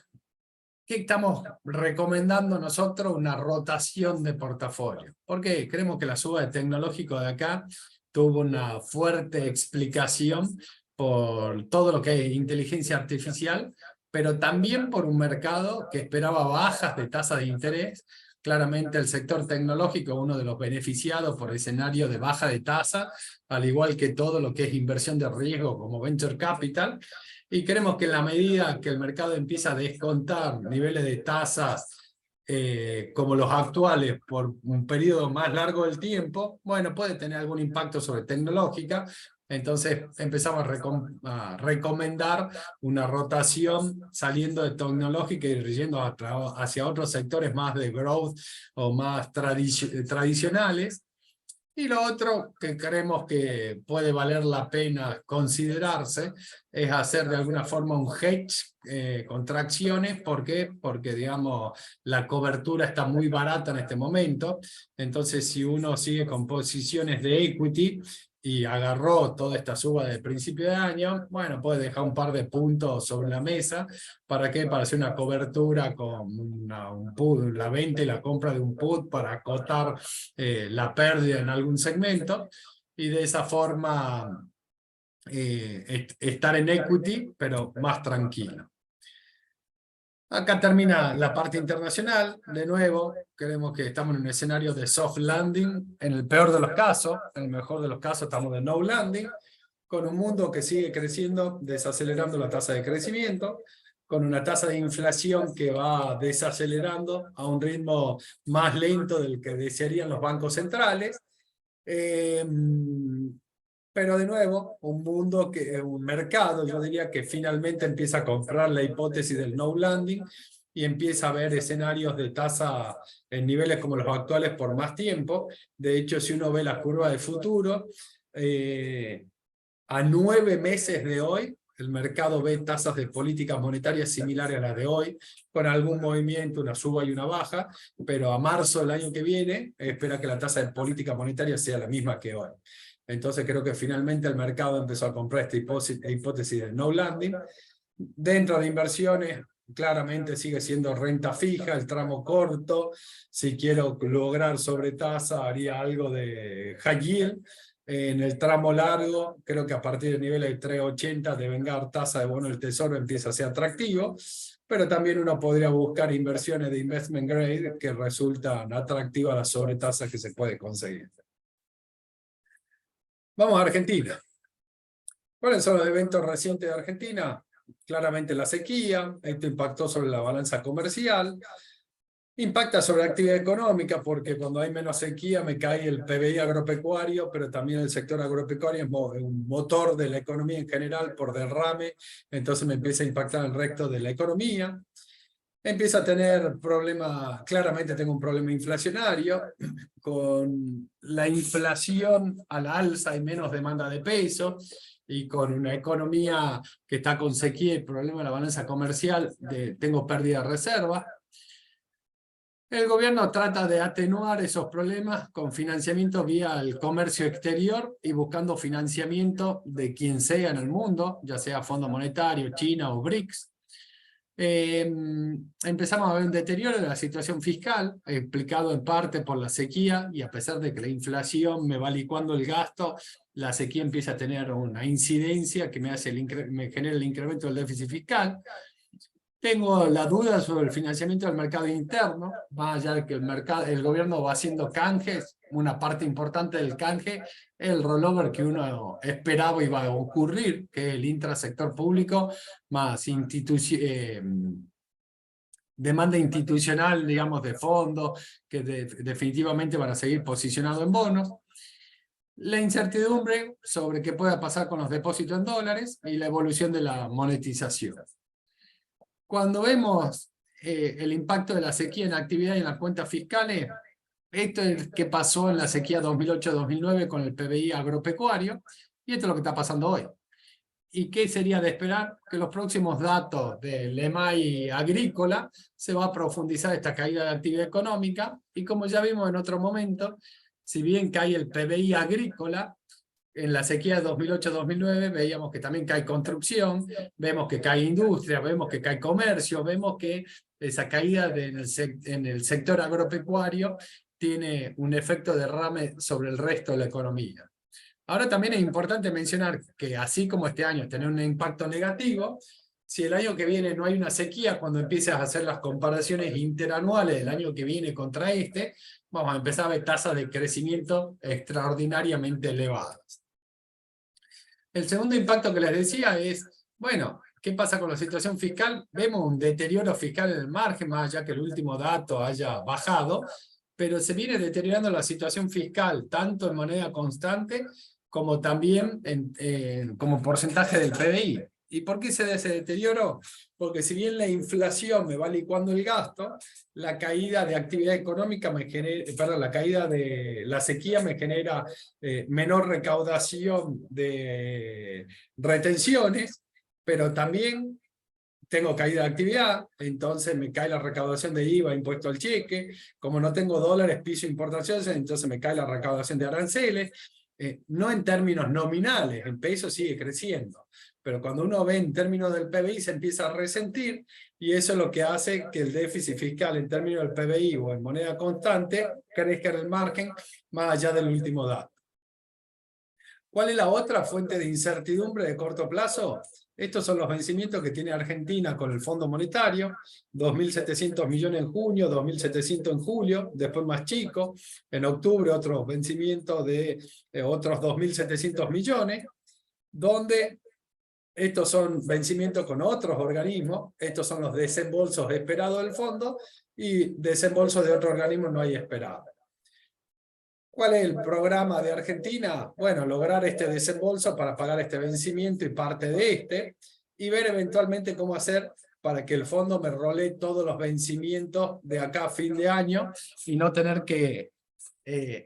estamos recomendando nosotros? Una rotación de portafolio. ¿Por qué? Creemos que la suba de tecnológico de acá tuvo una fuerte explicación por todo lo que es inteligencia artificial, pero también por un mercado que esperaba bajas de tasa de interés. Claramente el sector tecnológico es uno de los beneficiados por escenario de baja de tasa, al igual que todo lo que es inversión de riesgo como venture capital. Y creemos que en la medida que el mercado empieza a descontar niveles de tasas como los actuales por un periodo más largo del tiempo, bueno, puede tener algún impacto sobre tecnológica. Entonces empezamos a recomendar una rotación saliendo de tecnológica y yendo hacia otros sectores más de growth o más tradicionales. Y lo otro que creemos que puede valer la pena considerarse es hacer de alguna forma un hedge contra acciones. ¿Por qué? Porque, digamos, la cobertura está muy barata en este momento. Entonces, si uno sigue con posiciones de equity y agarró toda esta suba del principio de año, bueno, puede dejar un par de puntos sobre la mesa. ¿Para qué? Para hacer una cobertura con un put, la venta y la compra de un put para acotar la pérdida en algún segmento, y de esa forma estar en equity, pero más tranquilo. Acá termina la parte internacional. De nuevo, creemos que estamos en un escenario de soft landing, en el peor de los casos. En el mejor de los casos estamos de no landing, con un mundo que sigue creciendo, desacelerando la tasa de crecimiento, con una tasa de inflación que va desacelerando a un ritmo más lento del que desearían los bancos centrales. Pero de nuevo, un mercado, yo diría que finalmente empieza a comprar la hipótesis del no landing y empieza a ver escenarios de tasa en niveles como los actuales por más tiempo. De hecho, si uno ve la curva de futuro, a 9 meses de hoy, el mercado ve tasas de políticas monetarias similares a las de hoy, con algún movimiento, una suba y una baja, pero a marzo del año que viene espera que la tasa de política monetaria sea la misma que hoy. Entonces creo que finalmente el mercado empezó a comprar esta hipótesis de no landing. Dentro de inversiones, claramente sigue siendo renta fija, el tramo corto. Si quiero lograr sobretasa, haría algo de high yield. En el tramo largo, creo que a partir del nivel de 3.80 de vengar tasa de bono del tesoro empieza a ser atractivo, pero también uno podría buscar inversiones de investment grade que resultan atractivas las sobretasas que se puede conseguir. Vamos a Argentina. ¿Cuáles son los eventos recientes de Argentina? Claramente la sequía, esto impactó sobre la balanza comercial, impacta sobre la actividad económica porque cuando hay menos sequía me cae el PBI agropecuario, pero también el sector agropecuario es un motor de la economía en general por derrame, entonces me empieza a impactar el resto de la economía. Empieza a tener problemas, claramente tengo un problema inflacionario, con la inflación a la alza hay menos demanda de peso, y con una economía que está con sequía y problema de la balanza comercial, tengo pérdida de reserva. El gobierno trata de atenuar esos problemas con financiamiento vía el comercio exterior y buscando financiamiento de quien sea en el mundo, ya sea Fondo Monetario, China o BRICS. Empezamos a ver un deterioro de la situación fiscal, explicado en parte por la sequía, y a pesar de que la inflación me va licuando el gasto, la sequía empieza a tener una incidencia que me genera el incremento del déficit fiscal. Tengo la duda sobre el financiamiento del mercado interno, más allá de que el gobierno va haciendo canjes, una parte importante del canje, el rollover que uno esperaba iba a ocurrir, que es el intrasector público, más demanda institucional, digamos, de fondos, que definitivamente van a seguir posicionados en bonos. La incertidumbre sobre qué pueda pasar con los depósitos en dólares y la evolución de la monetización. Cuando vemos el impacto de la sequía en actividad y en las cuentas fiscales, esto es que pasó en la sequía 2008-2009 con el PBI agropecuario, y esto es lo que está pasando hoy. ¿Y qué sería de esperar? Que los próximos datos del EMAI agrícola se va a profundizar esta caída de actividad económica, y como ya vimos en otro momento, si bien cae el PBI agrícola, en la sequía de 2008-2009 veíamos que también cae construcción, vemos que cae industria, vemos que cae comercio, vemos que esa caída en el sector agropecuario tiene un efecto derrame sobre el resto de la economía. Ahora también es importante mencionar que así como este año tiene un impacto negativo, si el año que viene no hay una sequía, cuando empieces a hacer las comparaciones interanuales del año que viene contra este, vamos a empezar a ver tasas de crecimiento extraordinariamente elevadas. El segundo impacto que les decía es, bueno, ¿qué pasa con la situación fiscal? Vemos un deterioro fiscal en el margen, más allá que el último dato haya bajado, pero se viene deteriorando la situación fiscal, tanto en moneda constante, como también como porcentaje del PBI. ¿Y por qué se da ese deterioro? Porque si bien la inflación me va licuando el gasto, la caída de actividad económica me genera, perdón, la caída de la sequía me genera menor recaudación de retenciones, pero también tengo caída de actividad, entonces me cae la recaudación de IVA, impuesto al cheque, como no tengo dólares, piso importaciones, entonces me cae la recaudación de aranceles, no en términos nominales, el peso sigue creciendo, pero cuando uno ve en términos del PBI se empieza a resentir, y eso es lo que hace que el déficit fiscal en términos del PBI o en moneda constante crezca en el margen más allá del último dato. ¿Cuál es la otra fuente de incertidumbre de corto plazo? Estos son los vencimientos que tiene Argentina con el Fondo Monetario, 2.700 millones en junio, 2.700 en julio, después más chico, en octubre otros vencimientos de otros 2.700 millones, donde estos son vencimientos con otros organismos, estos son los desembolsos esperados del fondo, y desembolsos de otro organismo no hay esperado. ¿Cuál es el programa de Argentina? Bueno, lograr este desembolso para pagar este vencimiento y parte de este, y ver eventualmente cómo hacer para que el fondo me rolee todos los vencimientos de acá a fin de año y no tener que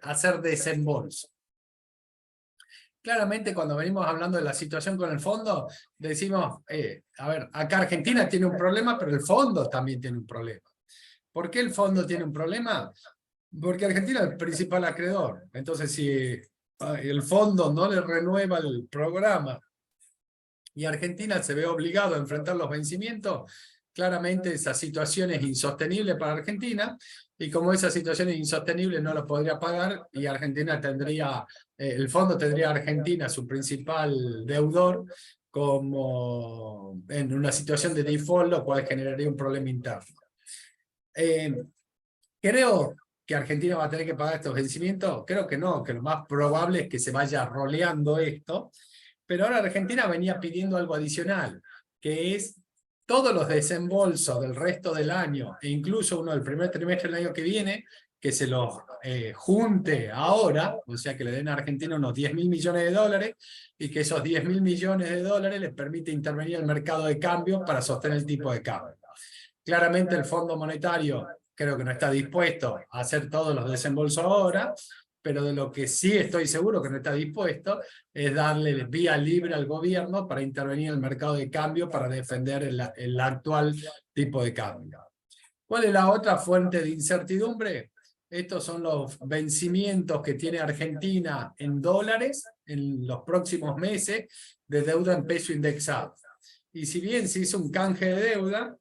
hacer desembolso. Claramente cuando venimos hablando de la situación con el fondo, decimos, a ver, acá Argentina tiene un problema, pero el fondo también tiene un problema. ¿Por qué el fondo tiene un problema? Porque Argentina es el principal acreedor. Entonces, si el fondo no le renueva el programa y Argentina se ve obligado a enfrentar los vencimientos, claramente esa situación es insostenible para Argentina, y como esa situación es insostenible no lo podría pagar, y Argentina tendría, el fondo tendría a Argentina, su principal deudor, como en una situación de default, lo cual generaría un problema interno. Creo que Argentina va a tener que pagar estos vencimientos, creo que no, que lo más probable es que se vaya roleando esto, pero ahora Argentina venía pidiendo algo adicional, que es todos los desembolsos del resto del año, e incluso uno del primer trimestre del año que viene, que se los junte ahora, o sea que le den a Argentina unos 10.000 millones de dólares, y que esos 10.000 millones de dólares les permite intervenir en el mercado de cambio para sostener el tipo de cambio. Claramente el Fondo Monetario creo que no está dispuesto a hacer todos los desembolsos ahora, pero de lo que sí estoy seguro que no está dispuesto es darle vía libre al gobierno para intervenir en el mercado de cambio para defender el actual tipo de cambio. ¿Cuál es la otra fuente de incertidumbre? Estos son los vencimientos que tiene Argentina en dólares en los próximos meses de deuda en peso indexado. Y si bien se hizo un canje de deuda,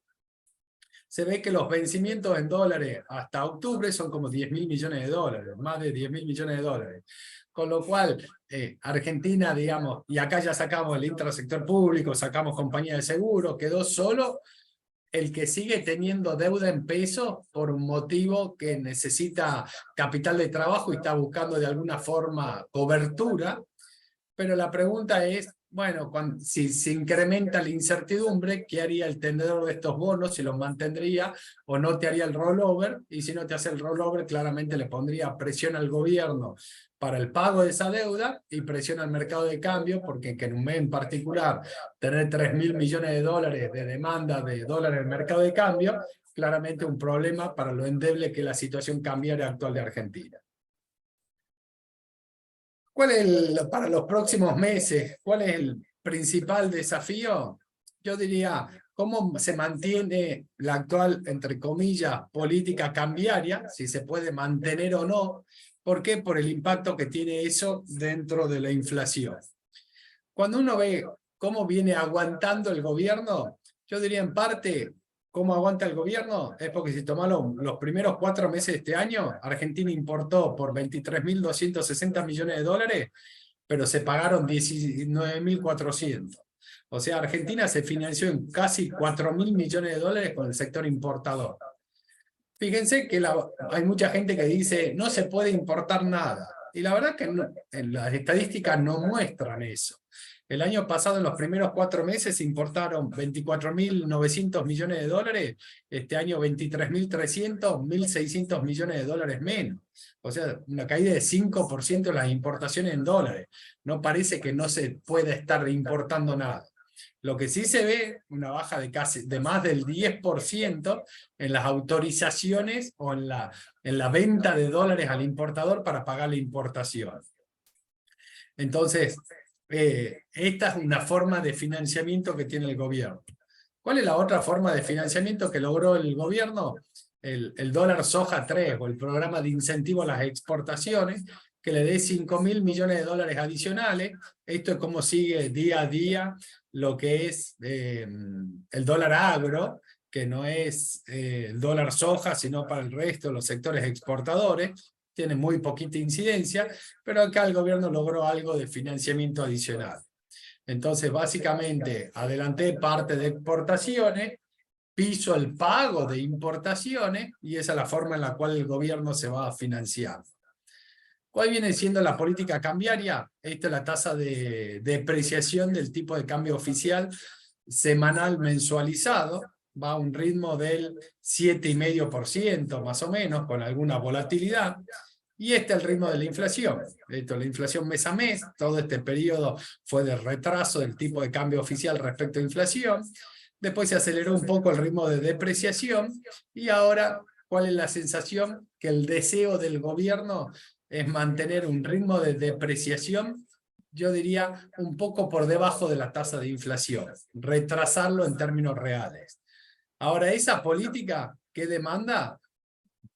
se ve que los vencimientos en dólares hasta octubre son como 10.000 millones de dólares, más de 10.000 millones de dólares. Con lo cual, Argentina, digamos, y acá ya sacamos el intrasector público, sacamos compañía de seguro, quedó solo el que sigue teniendo deuda en pesos por un motivo que necesita capital de trabajo y está buscando de alguna forma cobertura. Pero la pregunta es, bueno, si se incrementa la incertidumbre, ¿qué haría el tenedor de estos bonos? ¿Si los mantendría o no te haría el rollover? Y si no te hace el rollover, claramente le pondría presión al gobierno para el pago de esa deuda y presión al mercado de cambio, porque que en un mes en particular tener 3.000 millones de dólares de demanda de dólares en el mercado de cambio, claramente un problema para lo endeble que es la situación cambiaria actual de Argentina. ¿Cuál es para los próximos meses? ¿Cuál es el principal desafío? Yo diría, ¿cómo se mantiene la actual, entre comillas, política cambiaria? Si se puede mantener o no. ¿Por qué? Por el impacto que tiene eso dentro de la inflación. Cuando uno ve cómo viene aguantando el gobierno, yo diría en parte, ¿cómo aguanta el gobierno? Es porque si tomamos los primeros 4 meses de este año, Argentina importó por 23.260 millones de dólares, pero se pagaron 19.400. O sea, Argentina se financió en casi 4.000 millones de dólares con el sector importador. Fíjense que hay mucha gente que dice no se puede importar nada. Y la verdad que no, en las estadísticas no muestran eso. El año pasado, en los primeros 4 meses, importaron 24.900 millones de dólares. Este año 23.300, 1.600 millones de dólares menos. O sea, una caída de 5% en las importaciones en dólares. No parece que no se pueda estar importando nada. Lo que sí se ve, una baja de más del 10% en las autorizaciones o en la venta de dólares al importador para pagar la importación. Entonces, esta es una forma de financiamiento que tiene el gobierno. ¿Cuál es la otra forma de financiamiento que logró el gobierno? El dólar soja 3 o el programa de incentivo a las exportaciones, que le dé 5.000 millones de dólares adicionales. Esto es como sigue día a día lo que es el dólar agro, que no es el dólar soja, sino para el resto de los sectores exportadores. Tiene muy poquita incidencia, pero acá el gobierno logró algo de financiamiento adicional. Entonces, básicamente, adelanté parte de exportaciones, piso el pago de importaciones, y esa es la forma en la cual el gobierno se va a financiar. ¿Cuál viene siendo la política cambiaria? Esta es la tasa de depreciación del tipo de cambio oficial semanal mensualizado. Va a un ritmo del 7,5% más o menos, con alguna volatilidad. Y este es el ritmo de la inflación. La inflación mes a mes, todo este periodo fue de retraso del tipo de cambio oficial respecto a inflación. Después se aceleró un poco el ritmo de depreciación. Y ahora, ¿cuál es la sensación? Que el deseo del gobierno es mantener un ritmo de depreciación, yo diría, un poco por debajo de la tasa de inflación. Retrasarlo en términos reales. Ahora, esa política, ¿qué demanda?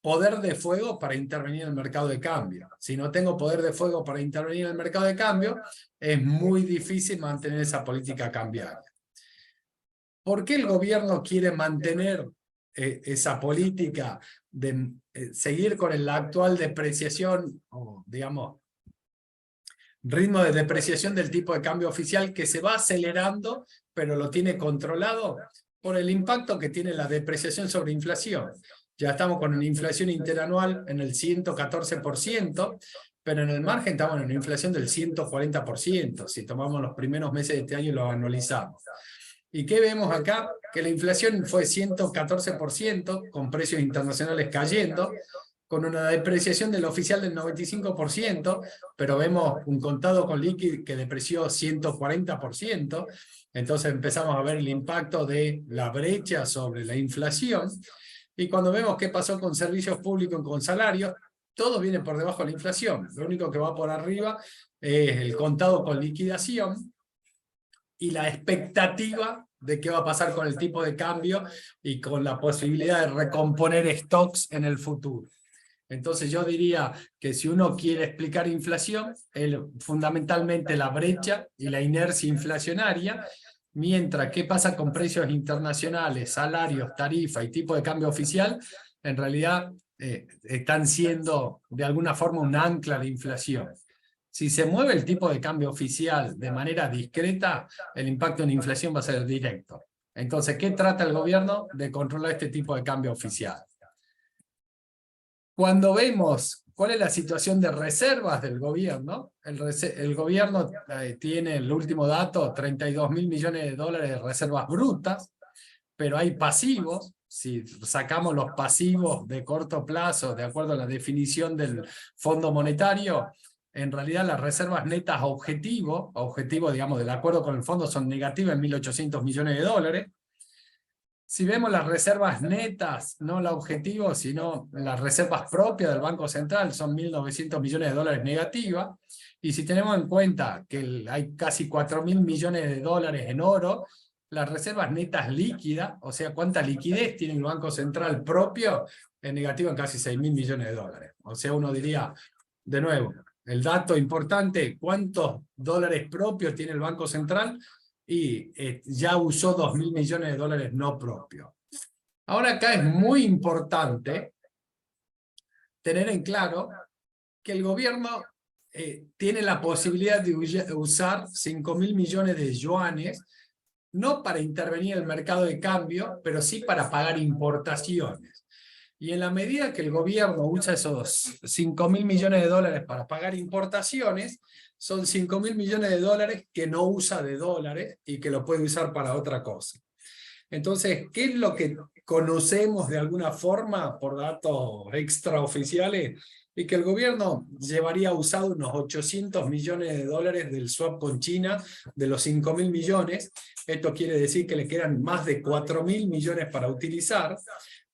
poder de fuego para intervenir en el mercado de cambio. Si no tengo poder de fuego para intervenir en el mercado de cambio, es muy difícil mantener esa política cambiaria. ¿Por qué el gobierno quiere mantener esa política de seguir con la actual depreciación, o digamos, ritmo de depreciación del tipo de cambio oficial que se va acelerando, pero lo tiene controlado por el impacto que tiene la depreciación sobre inflación? Ya estamos con una inflación interanual en el 114%, pero en el margen estamos en una inflación del 140%, si tomamos los primeros meses de este año y lo anualizamos. ¿Y qué vemos acá? Que la inflación fue 114%, con precios internacionales cayendo, con una depreciación del oficial del 95%, pero vemos un contado con liqui que depreció 140%, entonces empezamos a ver el impacto de la brecha sobre la inflación, y cuando vemos qué pasó con servicios públicos y con salarios, todo viene por debajo de la inflación, lo único que va por arriba es el contado con liquidación, y la expectativa de qué va a pasar con el tipo de cambio y con la posibilidad de recomponer stocks en el futuro. Entonces yo diría que si uno quiere explicar inflación, fundamentalmente la brecha y la inercia inflacionaria, mientras qué pasa con precios internacionales, salarios, tarifa y tipo de cambio oficial, en realidad están siendo de alguna forma un ancla de inflación. Si se mueve el tipo de cambio oficial de manera discreta, el impacto en inflación va a ser directo. Entonces, ¿qué trata el gobierno? De controlar este tipo de cambio oficial. Cuando vemos cuál es la situación de reservas del gobierno, el gobierno tiene el último dato, 32.000 millones de dólares de reservas brutas, pero hay pasivos. Si sacamos los pasivos de corto plazo, de acuerdo a la definición del Fondo Monetario, en realidad las reservas netas objetivo, digamos, del acuerdo con el fondo, son negativas en 1.800 millones de dólares. Si vemos las reservas netas, no la objetivo, sino las reservas propias del Banco Central, son 1.900 millones de dólares negativas. Y si tenemos en cuenta que hay casi 4.000 millones de dólares en oro, las reservas netas líquidas, o sea, cuánta liquidez tiene el Banco Central propio, es negativo en casi 6.000 millones de dólares. O sea, uno diría, de nuevo, el dato importante, ¿cuántos dólares propios tiene el Banco Central? Y ya usó 2.000 millones de dólares no propios. Ahora acá es muy importante tener en claro que el gobierno tiene la posibilidad de usar 5.000 millones de yuanes, no para intervenir en el mercado de cambio, pero sí para pagar importaciones. Y en la medida que el gobierno usa esos 5.000 millones de dólares para pagar importaciones, son 5.000 millones de dólares que no usa de dólares y que lo puede usar para otra cosa. Entonces, ¿qué es lo que conocemos de alguna forma por datos extraoficiales? Y que el gobierno llevaría usado unos 800 millones de dólares del swap con China, de los 5.000 millones. Esto quiere decir que le quedan más de 4.000 millones para utilizar.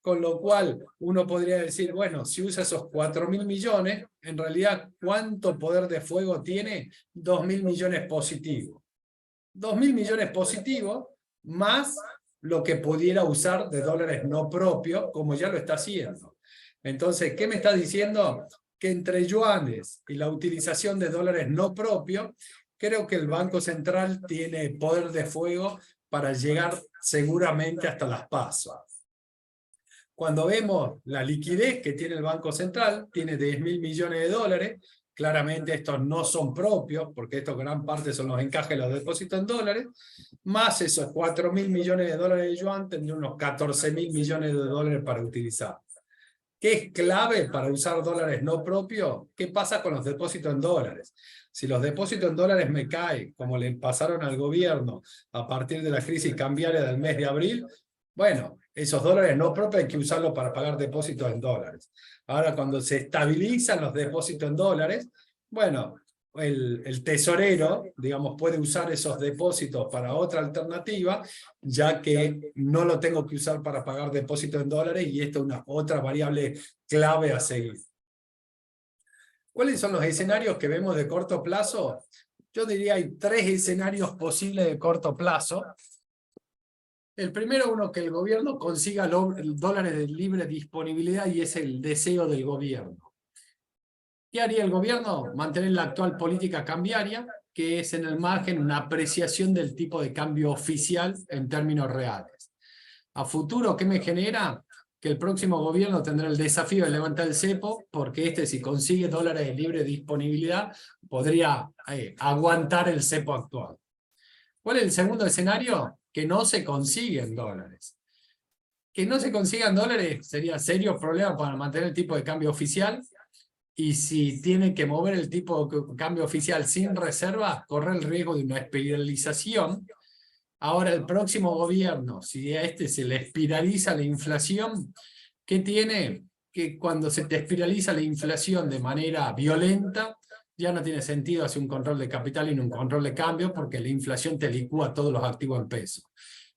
Con lo cual, uno podría decir, bueno, si usa esos 4.000 millones, en realidad, ¿cuánto poder de fuego tiene? 2.000 millones positivos. 2.000 millones positivos, más lo que pudiera usar de dólares no propios, como ya lo está haciendo. Entonces, ¿qué me está diciendo? Que entre yuanes y la utilización de dólares no propios, creo que el Banco Central tiene poder de fuego para llegar seguramente hasta las PASO. Cuando vemos la liquidez que tiene el Banco Central, tiene 10.000 millones de dólares, claramente estos no son propios, porque estos gran parte son los encajes de los depósitos en dólares, más esos 4.000 millones de dólares de yuan, tendría unos 14.000 millones de dólares para utilizar. ¿Qué es clave para usar dólares no propios? ¿Qué pasa con los depósitos en dólares? Si los depósitos en dólares me caen, como le pasaron al gobierno a partir de la crisis cambiaria del mes de abril, bueno, esos dólares no propios hay que usarlos para pagar depósitos en dólares. Ahora, cuando se estabilizan los depósitos en dólares, bueno, el tesorero, digamos, puede usar esos depósitos para otra alternativa, ya que no lo tengo que usar para pagar depósitos en dólares, y esto es una otra variable clave a seguir. ¿Cuáles son los escenarios que vemos de corto plazo? Yo diría hay 3 escenarios posibles de corto plazo. El primero, uno, que el gobierno consiga dólares de libre disponibilidad, y es el deseo del gobierno. ¿Qué haría el gobierno? Mantener la actual política cambiaria, que es en el margen una apreciación del tipo de cambio oficial en términos reales. A futuro, ¿qué me genera? Que el próximo gobierno tendrá el desafío de levantar el cepo, porque si consigue dólares de libre disponibilidad, podría aguantar el cepo actual. ¿Cuál es el segundo escenario? Que no se consiguen dólares. Que no se consigan dólares sería serio problema para mantener el tipo de cambio oficial, y si tiene que mover el tipo de cambio oficial sin reserva, corre el riesgo de una espiralización. Ahora, el próximo gobierno, si a se le espiraliza la inflación, ¿qué tiene? Que cuando se te espiraliza la inflación de manera violenta, ya no tiene sentido hacer un control de capital y un control de cambio, porque la inflación te licúa todos los activos en peso.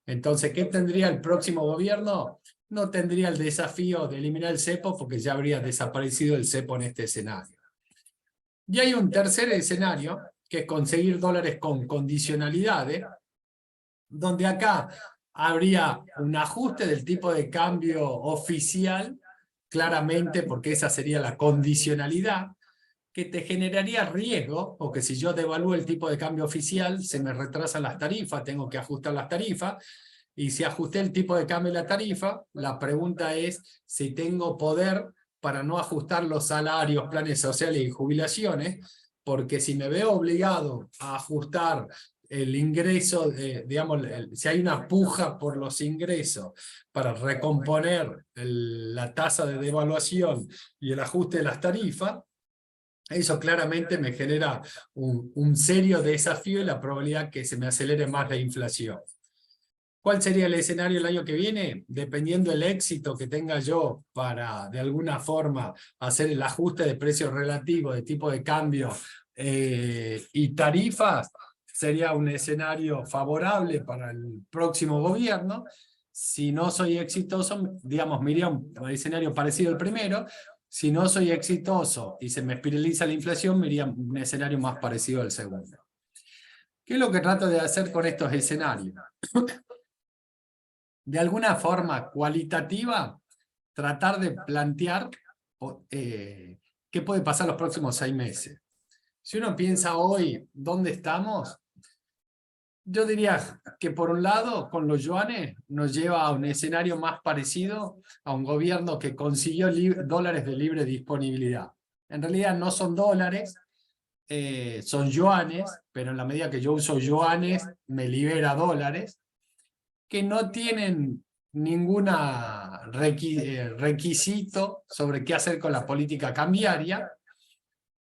Entonces, ¿qué tendría el próximo gobierno? No tendría el desafío de eliminar el cepo, porque ya habría desaparecido el cepo en este escenario. Y hay un tercer escenario, que es conseguir dólares con condicionalidades, donde acá habría un ajuste del tipo de cambio oficial, claramente, porque esa sería la condicionalidad, que te generaría riesgo, porque si yo devalúo el tipo de cambio oficial, se me retrasan las tarifas, tengo que ajustar las tarifas, y si ajusté el tipo de cambio y la tarifa, la pregunta es si tengo poder para no ajustar los salarios, planes sociales y jubilaciones, porque si me veo obligado a ajustar el ingreso, digamos, si hay una puja por los ingresos para recomponer la tasa de devaluación y el ajuste de las tarifas, eso claramente me genera un serio desafío y la probabilidad que se me acelere más la inflación. ¿Cuál sería el escenario el año que viene? Dependiendo del éxito que tenga yo para, de alguna forma, hacer el ajuste de precios relativos, de tipo de cambio y tarifas, sería un escenario favorable para el próximo gobierno. Si no soy exitoso, digamos, me iría un escenario parecido al primero. Si no soy exitoso y se me espiraliza la inflación, me iría un escenario más parecido al segundo. ¿Qué es lo que trato de hacer con estos escenarios? De alguna forma cualitativa, tratar de plantear qué puede pasar los próximos 6 meses. Si uno piensa hoy dónde estamos, yo diría que por un lado, con los yuanes, nos lleva a un escenario más parecido a un gobierno que consiguió dólares de libre disponibilidad. En realidad no son dólares, son yuanes, pero en la medida que yo uso yuanes, me libera dólares, que no tienen ningún requisito sobre qué hacer con la política cambiaria,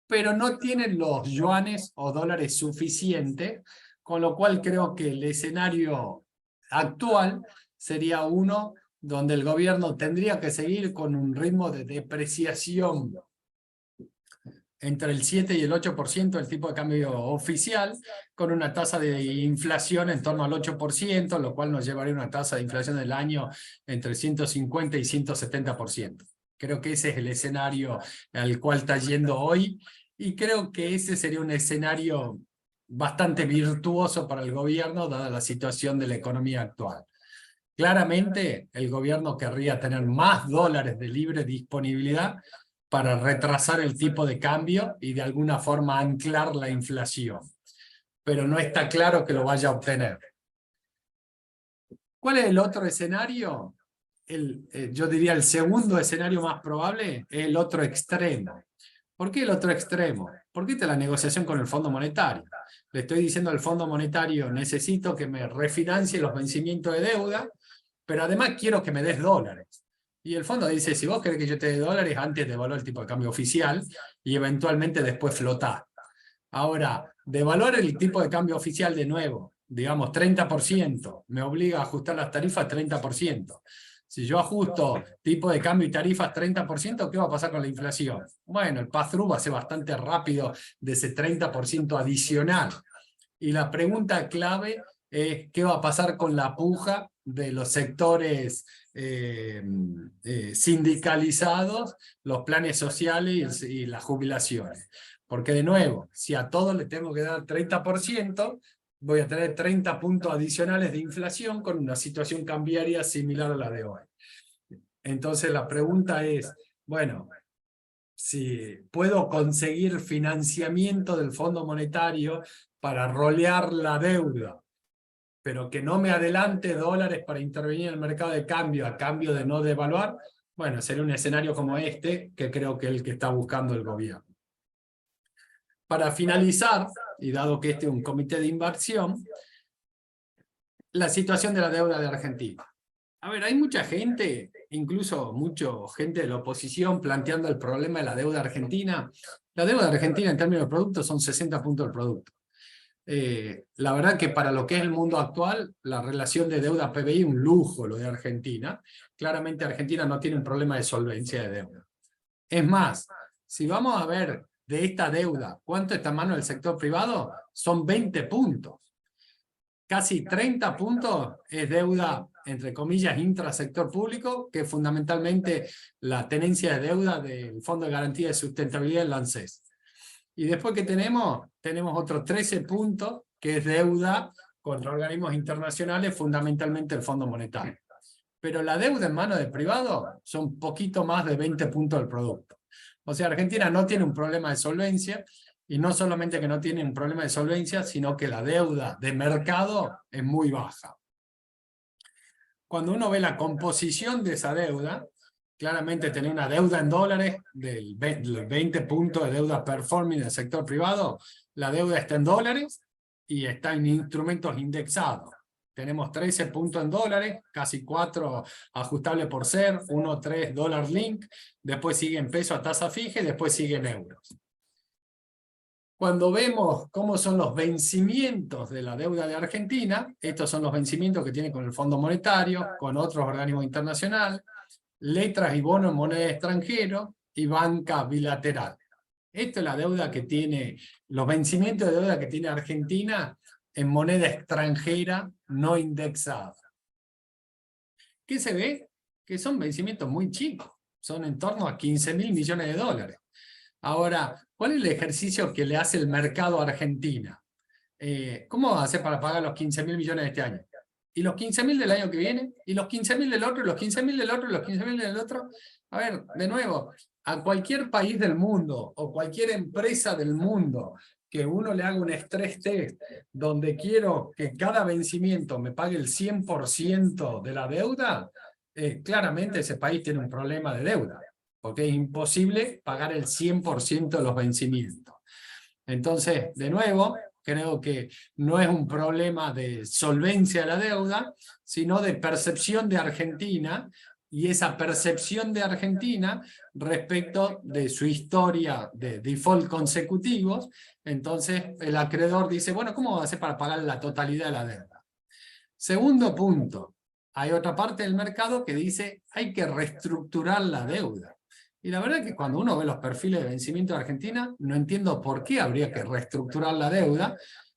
pero no tienen los yuanes o dólares suficientes, con lo cual creo que el escenario actual sería uno donde el gobierno tendría que seguir con un ritmo de depreciación entre el 7 y el 8% del tipo de cambio oficial, con una tasa de inflación en torno al 8%, lo cual nos llevaría a una tasa de inflación del año entre 150 y 170%. Creo que ese es el escenario al cual está yendo hoy, y creo que ese sería un escenario bastante virtuoso para el gobierno, dada la situación de la economía actual. Claramente, el gobierno querría tener más dólares de libre disponibilidad para retrasar el tipo de cambio y de alguna forma anclar la inflación. Pero no está claro que lo vaya a obtener. ¿Cuál es el otro escenario? Yo diría el segundo escenario más probable es el otro extremo. ¿Por qué el otro extremo? Porque esta es la negociación con el Fondo Monetario. Le estoy diciendo al Fondo Monetario, necesito que me refinancie los vencimientos de deuda, pero además quiero que me des dólares. Y el fondo dice, si vos querés que yo te dé dólares, antes devaluar el tipo de cambio oficial y eventualmente después flotar. Ahora, devaluar el tipo de cambio oficial de nuevo, digamos 30%, me obliga a ajustar las tarifas 30%. Si yo ajusto tipo de cambio y tarifas 30%, ¿qué va a pasar con la inflación? Bueno, el pass-through va a ser bastante rápido de ese 30% adicional. Y la pregunta clave es qué va a pasar con la puja de los sectores sindicalizados, los planes sociales y las jubilaciones. Porque de nuevo, si a todos le tengo que dar 30%, voy a tener 30 puntos adicionales de inflación con una situación cambiaria similar a la de hoy. Entonces la pregunta es, bueno, si puedo conseguir financiamiento del Fondo Monetario para rolear la deuda, pero que no me adelante dólares para intervenir en el mercado de cambio a cambio de no devaluar, bueno, sería un escenario como este, que creo que es el que está buscando el gobierno. Para finalizar, y dado que este es un comité de inversión, la situación de la deuda de Argentina. A ver, hay mucha gente, incluso mucha gente de la oposición planteando el problema de la deuda argentina. La deuda argentina en términos de producto son 60 puntos del producto. La verdad que para lo que es el mundo actual, la relación de deuda-PBI es un lujo lo de Argentina. Claramente Argentina no tiene un problema de solvencia de deuda. Es más, si vamos a ver de esta deuda, ¿cuánto está en mano del sector privado? Son 20 puntos. Casi 30 puntos es deuda, entre comillas, intrasector público, que es fundamentalmente la tenencia de deuda del Fondo de Garantía de Sustentabilidad del ANSES. Y después que tenemos otros 13 puntos, que es deuda contra organismos internacionales, fundamentalmente el Fondo Monetario. Pero la deuda en manos de privado son poquito más de 20 puntos del producto. O sea, Argentina no tiene un problema de solvencia, y no solamente que no tiene un problema de solvencia, sino que la deuda de mercado es muy baja. Cuando uno ve la composición de esa deuda, claramente tener una deuda en dólares del 20 puntos de deuda performing del sector privado, la deuda está en dólares y está en instrumentos indexados. Tenemos 13 puntos en dólares, casi 4 ajustables por ser, 1,3 dólar link, después sigue en peso a tasa fija y después sigue en euros. Cuando vemos cómo son los vencimientos de la deuda de Argentina, estos son los vencimientos que tiene con el Fondo Monetario, con otros organismos internacionales, letras y bonos en moneda extranjera y banca bilateral. Esta es la deuda que tiene, los vencimientos de deuda que tiene Argentina en moneda extranjera no indexada. ¿Qué se ve? Que son vencimientos muy chicos, son en torno a 15.000 millones de dólares. Ahora, ¿cuál es el ejercicio que le hace el mercado a Argentina? ¿Cómo va a hacer para pagar los 15.000 millones de este año? ¿Y los 15.000 del año que viene? ¿Y los 15.000 del otro? ¿Y los 15.000 del otro? ¿Y los 15.000 del otro? A ver, de nuevo, a cualquier país del mundo o cualquier empresa del mundo que uno le haga un stress test donde quiero que cada vencimiento me pague el 100% de la deuda, claramente ese país tiene un problema de deuda, porque es imposible pagar el 100% de los vencimientos. Entonces, de nuevo, creo que no es un problema de solvencia de la deuda, sino de percepción de Argentina, y esa percepción de Argentina respecto de su historia de default consecutivos. Entonces el acreedor dice, bueno, ¿cómo va a hacer para pagar la totalidad de la deuda? Segundo punto, hay otra parte del mercado que dice, hay que reestructurar la deuda. Y la verdad es que cuando uno ve los perfiles de vencimiento de Argentina, no entiendo por qué habría que reestructurar la deuda.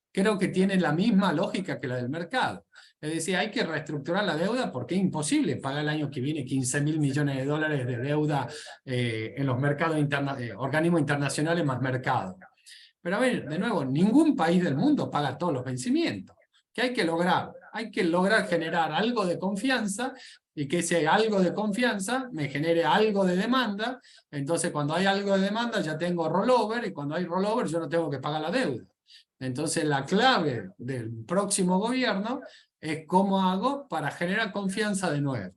Creo que tiene la misma lógica que la del mercado. Es decir, hay que reestructurar la deuda porque es imposible pagar el año que viene 15.000 millones de dólares de deuda en los mercados organismos internacionales más mercados. Pero a ver, de nuevo, ningún país del mundo paga todos los vencimientos. ¿Qué hay que lograr? Hay que lograr generar algo de confianza, y que ese algo de confianza me genere algo de demanda. Entonces cuando hay algo de demanda ya tengo rollover, y cuando hay rollover yo no tengo que pagar la deuda. Entonces la clave del próximo gobierno es cómo hago para generar confianza de nuevo.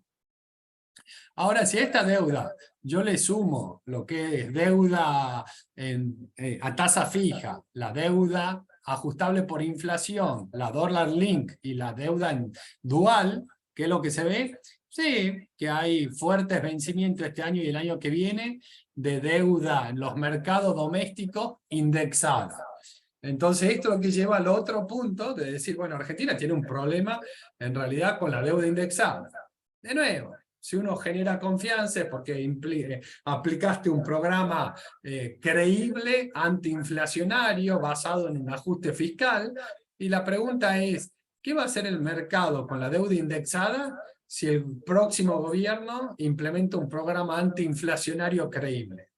Ahora, si a esta deuda yo le sumo lo que es deuda a tasa fija, la deuda ajustable por inflación, la dólar link y la deuda en dual, ¿qué es lo que se ve? Sí, que hay fuertes vencimientos este año y el año que viene de deuda en los mercados domésticos indexada. Entonces esto es lo que lleva al otro punto de decir, bueno, Argentina tiene un problema en realidad con la deuda indexada. De nuevo, si uno genera confianza es porque aplicaste un programa creíble, antiinflacionario, basado en un ajuste fiscal, y la pregunta es, ¿qué va a hacer el mercado con la deuda indexada si el próximo gobierno implementa un programa antiinflacionario creíble?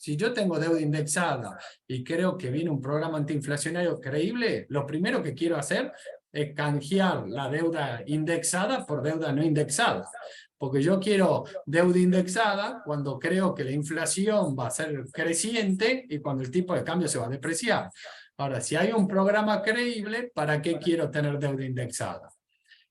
Si yo tengo deuda indexada y creo que viene un programa antiinflacionario creíble, lo primero que quiero hacer es canjear la deuda indexada por deuda no indexada. Porque yo quiero deuda indexada cuando creo que la inflación va a ser creciente y cuando el tipo de cambio se va a depreciar. Ahora, si hay un programa creíble, ¿para qué quiero tener deuda indexada?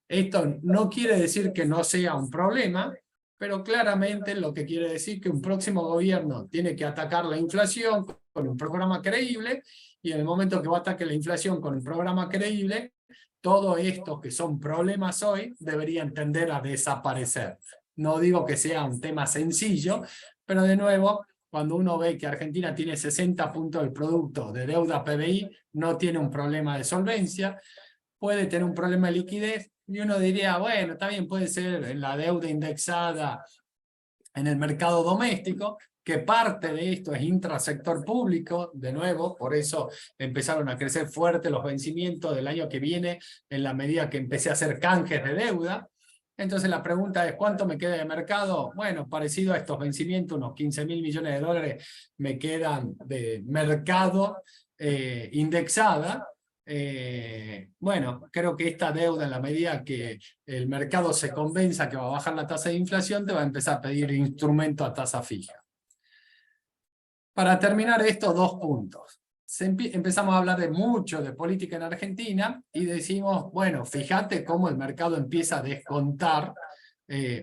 Esto no quiere decir que no sea un problema, pero claramente lo que quiere decir que un próximo gobierno tiene que atacar la inflación con un programa creíble, y en el momento que va a atacar la inflación con un programa creíble, todo esto que son problemas hoy deberían tender a desaparecer. No digo que sea un tema sencillo, pero de nuevo, cuando uno ve que Argentina tiene 60 puntos del producto de deuda PBI, no tiene un problema de solvencia, puede tener un problema de liquidez, y uno diría, bueno, también puede ser en la deuda indexada en el mercado doméstico, que parte de esto es intrasector público, de nuevo, por eso empezaron a crecer fuerte los vencimientos del año que viene, en la medida que empecé a hacer canjes de deuda. Entonces la pregunta es, ¿cuánto me queda de mercado? Bueno, parecido a estos vencimientos, unos 15.000 millones de dólares me quedan de mercado indexada. Bueno, creo que esta deuda, en la medida que el mercado se convenza que va a bajar la tasa de inflación, te va a empezar a pedir instrumentos a tasa fija. Para terminar estos dos puntos, empezamos a hablar mucho de política en Argentina y decimos, bueno, fíjate cómo el mercado empieza a descontar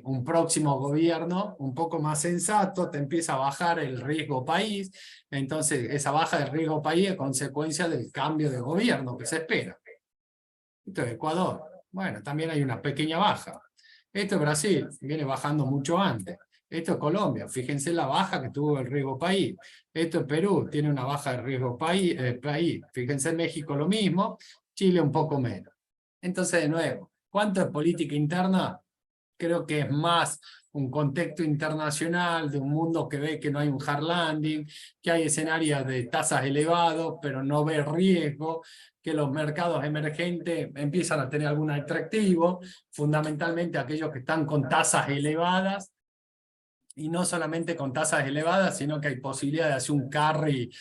un próximo gobierno un poco más sensato, te empieza a bajar el riesgo país, entonces esa baja del riesgo país es consecuencia del cambio de gobierno que se espera. Esto es Ecuador, bueno, también hay una pequeña baja. Esto es Brasil, viene bajando mucho antes. Esto es Colombia, fíjense la baja que tuvo el riesgo país. Esto es Perú, tiene una baja de riesgo país. Fíjense en México lo mismo, Chile un poco menos. Entonces, de nuevo, ¿cuánto es política interna? Creo que es más un contexto internacional de un mundo que ve que no hay un hard landing, que hay escenarios de tasas elevados, pero no ve riesgo, que los mercados emergentes empiezan a tener algún atractivo, fundamentalmente aquellos que están con tasas elevadas, y no solamente con tasas elevadas, sino que hay posibilidad de hacer un carry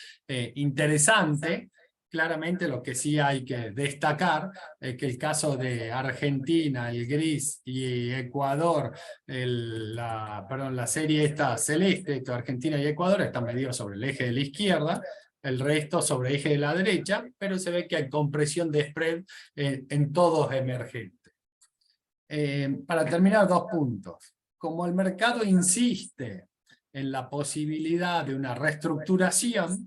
interesante. Claramente lo que sí hay que destacar es que el caso de Argentina, el gris, y Ecuador, la serie esta celeste, que Argentina y Ecuador están medidos sobre el eje de la izquierda, el resto sobre el eje de la derecha, pero se ve que hay compresión de spread en todos emergentes. Para terminar, dos puntos. Como el mercado insiste en la posibilidad de una reestructuración,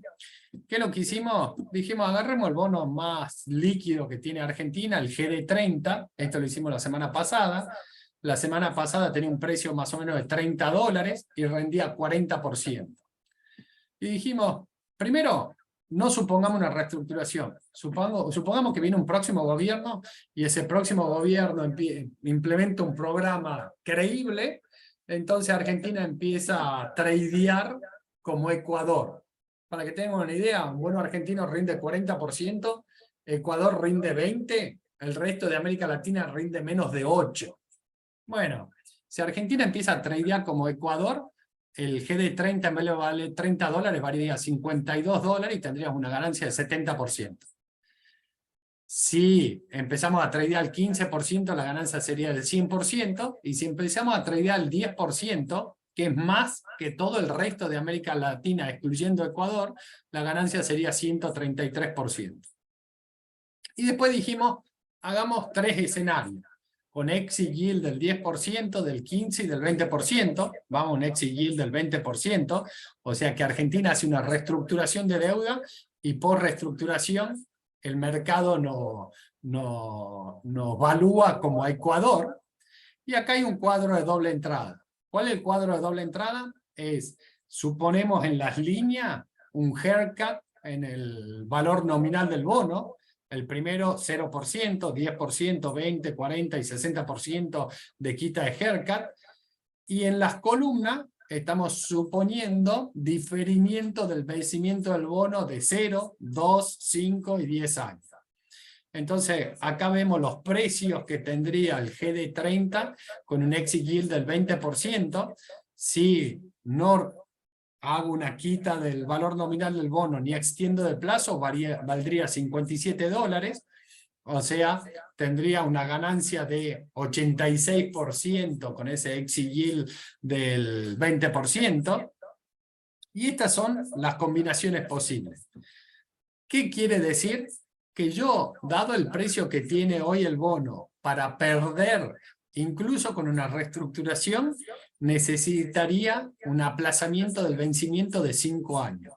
¿qué es lo que hicimos? Dijimos, agarremos el bono más líquido que tiene Argentina, el GD30, esto lo hicimos la semana pasada. La semana pasada tenía un precio más o menos de $30 y rendía 40%. Y dijimos, primero, no supongamos una reestructuración, supongamos que viene un próximo gobierno y ese próximo gobierno implementa un programa creíble, entonces Argentina empieza a tradear como Ecuador. Para que tengan una idea, un bono argentino rinde 40%, Ecuador rinde 20%, el resto de América Latina rinde menos de 8%. Bueno, si Argentina empieza a tradear como Ecuador, el GD30 en vez de valer $30, valdría $52 y tendríamos una ganancia del 70%. Si empezamos a tradear al 15%, la ganancia sería del 100%, y si empezamos a tradear al 10%, que es más que todo el resto de América Latina, excluyendo Ecuador, la ganancia sería 133%. Y después dijimos, hagamos tres escenarios, con exit yield del 10%, del 15% y del 20%, vamos a un exit yield del 20%, o sea que Argentina hace una reestructuración de deuda, y por reestructuración el mercado nos valúa como a Ecuador, y acá hay un cuadro de doble entrada. ¿Cuál es el cuadro de doble entrada? Suponemos en las líneas un haircut en el valor nominal del bono. El primero 0%, 10%, 20%, 40% y 60% de quita de haircut. Y en las columnas estamos suponiendo diferimiento del vencimiento del bono de 0, 2, 5 y 10 años. Entonces, acá vemos los precios que tendría el GD30 con un exit yield del 20%. Si no hago una quita del valor nominal del bono ni extiendo de plazo, valdría $57, o sea, tendría una ganancia de 86% con ese exit yield del 20%, y estas son las combinaciones posibles. ¿Qué quiere decir? Que yo, dado el precio que tiene hoy el bono, para perder, incluso con una reestructuración, necesitaría un aplazamiento del vencimiento de 5 años.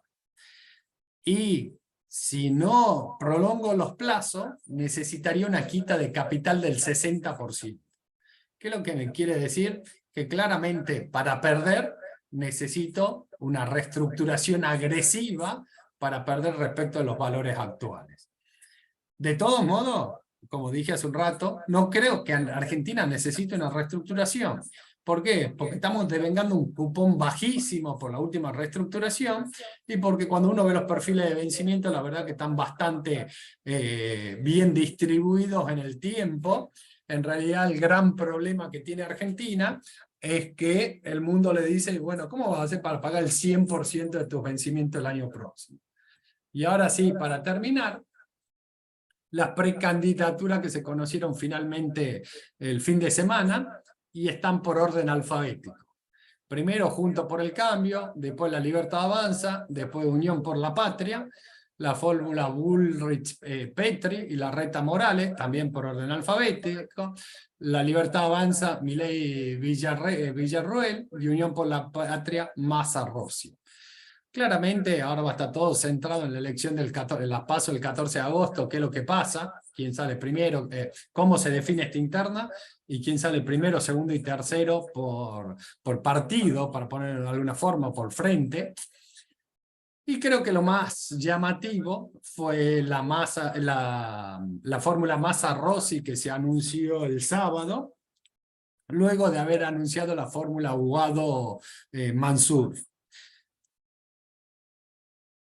Y si no prolongo los plazos, necesitaría una quita de capital del 60%. ¿Qué es lo que me quiere decir? Que claramente para perder necesito una reestructuración agresiva para perder respecto a los valores actuales. De todos modos, como dije hace un rato, no creo que Argentina necesite una reestructuración. ¿Por qué? Porque estamos devengando un cupón bajísimo por la última reestructuración, y porque cuando uno ve los perfiles de vencimiento, la verdad que están bastante bien distribuidos en el tiempo. En realidad, el gran problema que tiene Argentina es que el mundo le dice, bueno, ¿cómo vas a hacer para pagar el 100% de tus vencimientos el año próximo? Y ahora sí, para terminar, las precandidaturas que se conocieron finalmente el fin de semana y están por orden alfabético. Primero Juntos por el Cambio, después La Libertad Avanza, después Unión por la Patria, la fórmula Bullrich-Petri y la Reta Morales, también por orden alfabético, La Libertad Avanza, Milei Villarroel, y Unión por la Patria, Massa Rossi. Claramente ahora va a estar todo centrado en la elección del la PASO el 14 de agosto, qué es lo que pasa, quién sale primero, cómo se define esta interna, y quién sale primero, segundo y tercero por partido, para ponerlo de alguna forma, por frente. Y creo que lo más llamativo fue la fórmula Massa-Rossi que se anunció el sábado, luego de haber anunciado la fórmula Hugado-Mansur.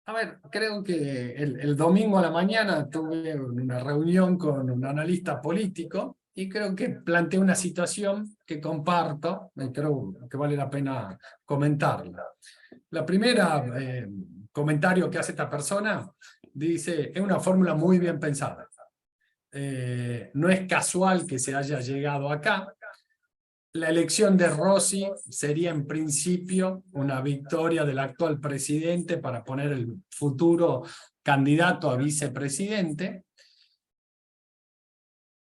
A ver, creo que el domingo a la mañana tuve una reunión con un analista político y creo que planteé una situación que comparto y creo que vale la pena comentarla. La primera comentario que hace esta persona dice, es una fórmula muy bien pensada. No es casual que se haya llegado acá. La elección de Rossi sería en principio una victoria del actual presidente para poner el futuro candidato a vicepresidente.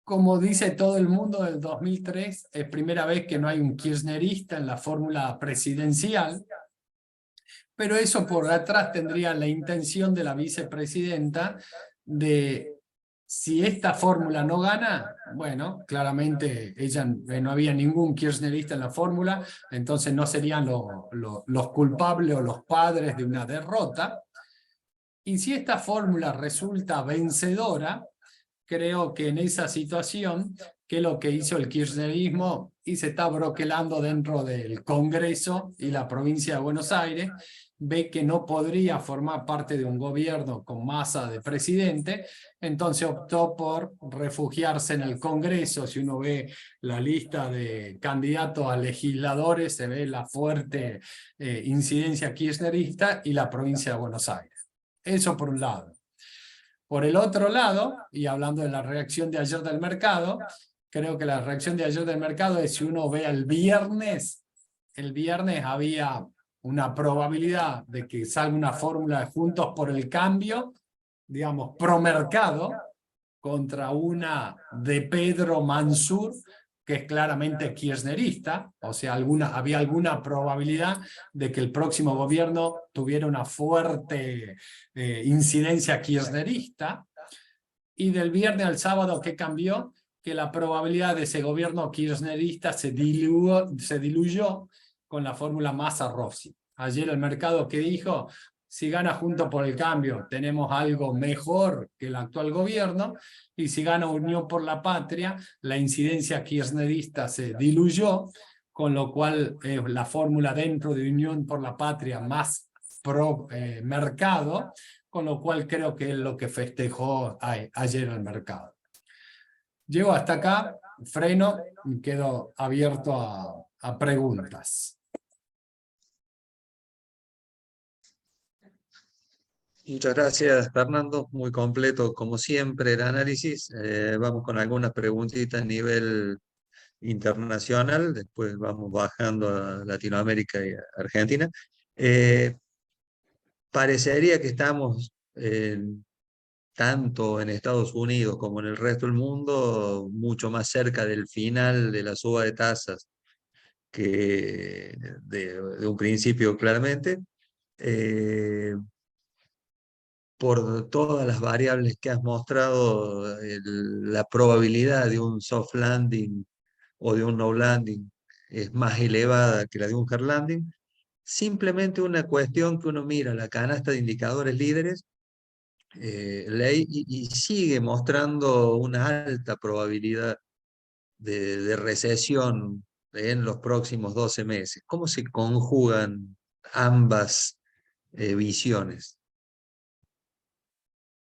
Como dice todo el mundo, del 2003 es primera vez que no hay un kirchnerista en la fórmula presidencial, pero eso por atrás tendría la intención de la vicepresidenta de, si esta fórmula no gana, bueno, claramente ella, no había ningún kirchnerista en la fórmula, entonces no serían los culpables o los padres de una derrota. Y si esta fórmula resulta vencedora, creo que en esa situación, que lo que hizo el kirchnerismo y se está broquelando dentro del Congreso y la provincia de Buenos Aires, ve que no podría formar parte de un gobierno con Massa de presidente, entonces optó por refugiarse en el Congreso. Si uno ve la lista de candidatos a legisladores, se ve la fuerte incidencia kirchnerista y la provincia de Buenos Aires. Eso por un lado. Por el otro lado, y hablando de la reacción de ayer del mercado, creo que la reacción de ayer del mercado es, si uno ve el viernes había una probabilidad de que salga una fórmula de Juntos por el Cambio, digamos, pro mercado, contra una de Pedro Mansur, que es claramente kirchnerista, o sea, había alguna probabilidad de que el próximo gobierno tuviera una fuerte incidencia kirchnerista. Y del viernes al sábado, ¿qué cambió? Que la probabilidad de ese gobierno kirchnerista se diluyó con la fórmula Massa-Rossi. Ayer el mercado, ¿qué dijo? Si gana Juntos por el Cambio, tenemos algo mejor que el actual gobierno, y si gana Unión por la Patria, la incidencia kirchnerista se diluyó, con lo cual la fórmula dentro de Unión por la Patria más pro mercado, con lo cual creo que es lo que festejó ayer el mercado. Llego hasta acá, freno y quedo abierto a preguntas. Muchas gracias, Fernando. Muy completo, como siempre, el análisis. Vamos con algunas preguntitas a nivel internacional, después vamos bajando a Latinoamérica y a Argentina. Eh, Parecería que estamos tanto en Estados Unidos como en el resto del mundo mucho más cerca del final de la suba de tasas que de un principio claramente. Eh, por todas las variables que has mostrado, la probabilidad de un soft landing o de un no landing es más elevada que la de un hard landing. Simplemente una cuestión que uno mira la canasta de indicadores líderes, ley, y sigue mostrando una alta probabilidad de recesión en los próximos 12 meses. ¿Cómo se conjugan ambas visiones?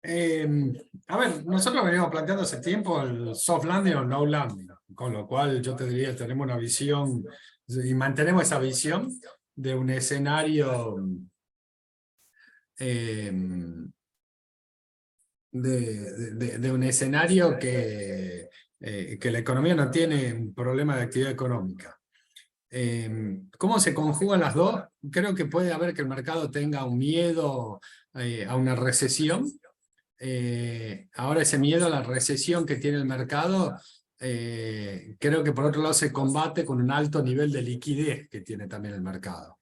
Eh, a ver, nosotros venimos planteando hace tiempo el soft landing o no landing, con lo cual yo te diría, tenemos una visión y mantenemos esa visión de un escenario eh, de un escenario que la economía no tiene un problema de actividad económica. ¿Cómo se conjugan las dos? Creo que puede haber que el mercado tenga un miedo a una recesión. Ahora ese miedo a la recesión que tiene el mercado, creo que por otro lado se combate con un alto nivel de liquidez que tiene también el mercado.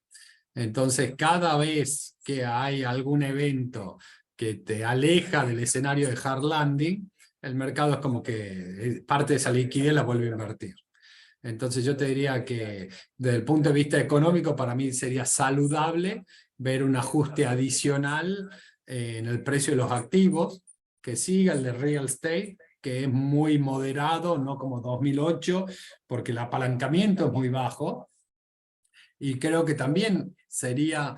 Entonces, cada vez que hay algún evento que te aleja del escenario de hard landing, el mercado es como que parte de esa liquidez la vuelve a invertir. Entonces yo te diría que desde el punto de vista económico para mí sería saludable ver un ajuste adicional en el precio de los activos, que siga el de real estate, que es muy moderado, no como 2008, porque el apalancamiento es muy bajo. Y creo que también sería,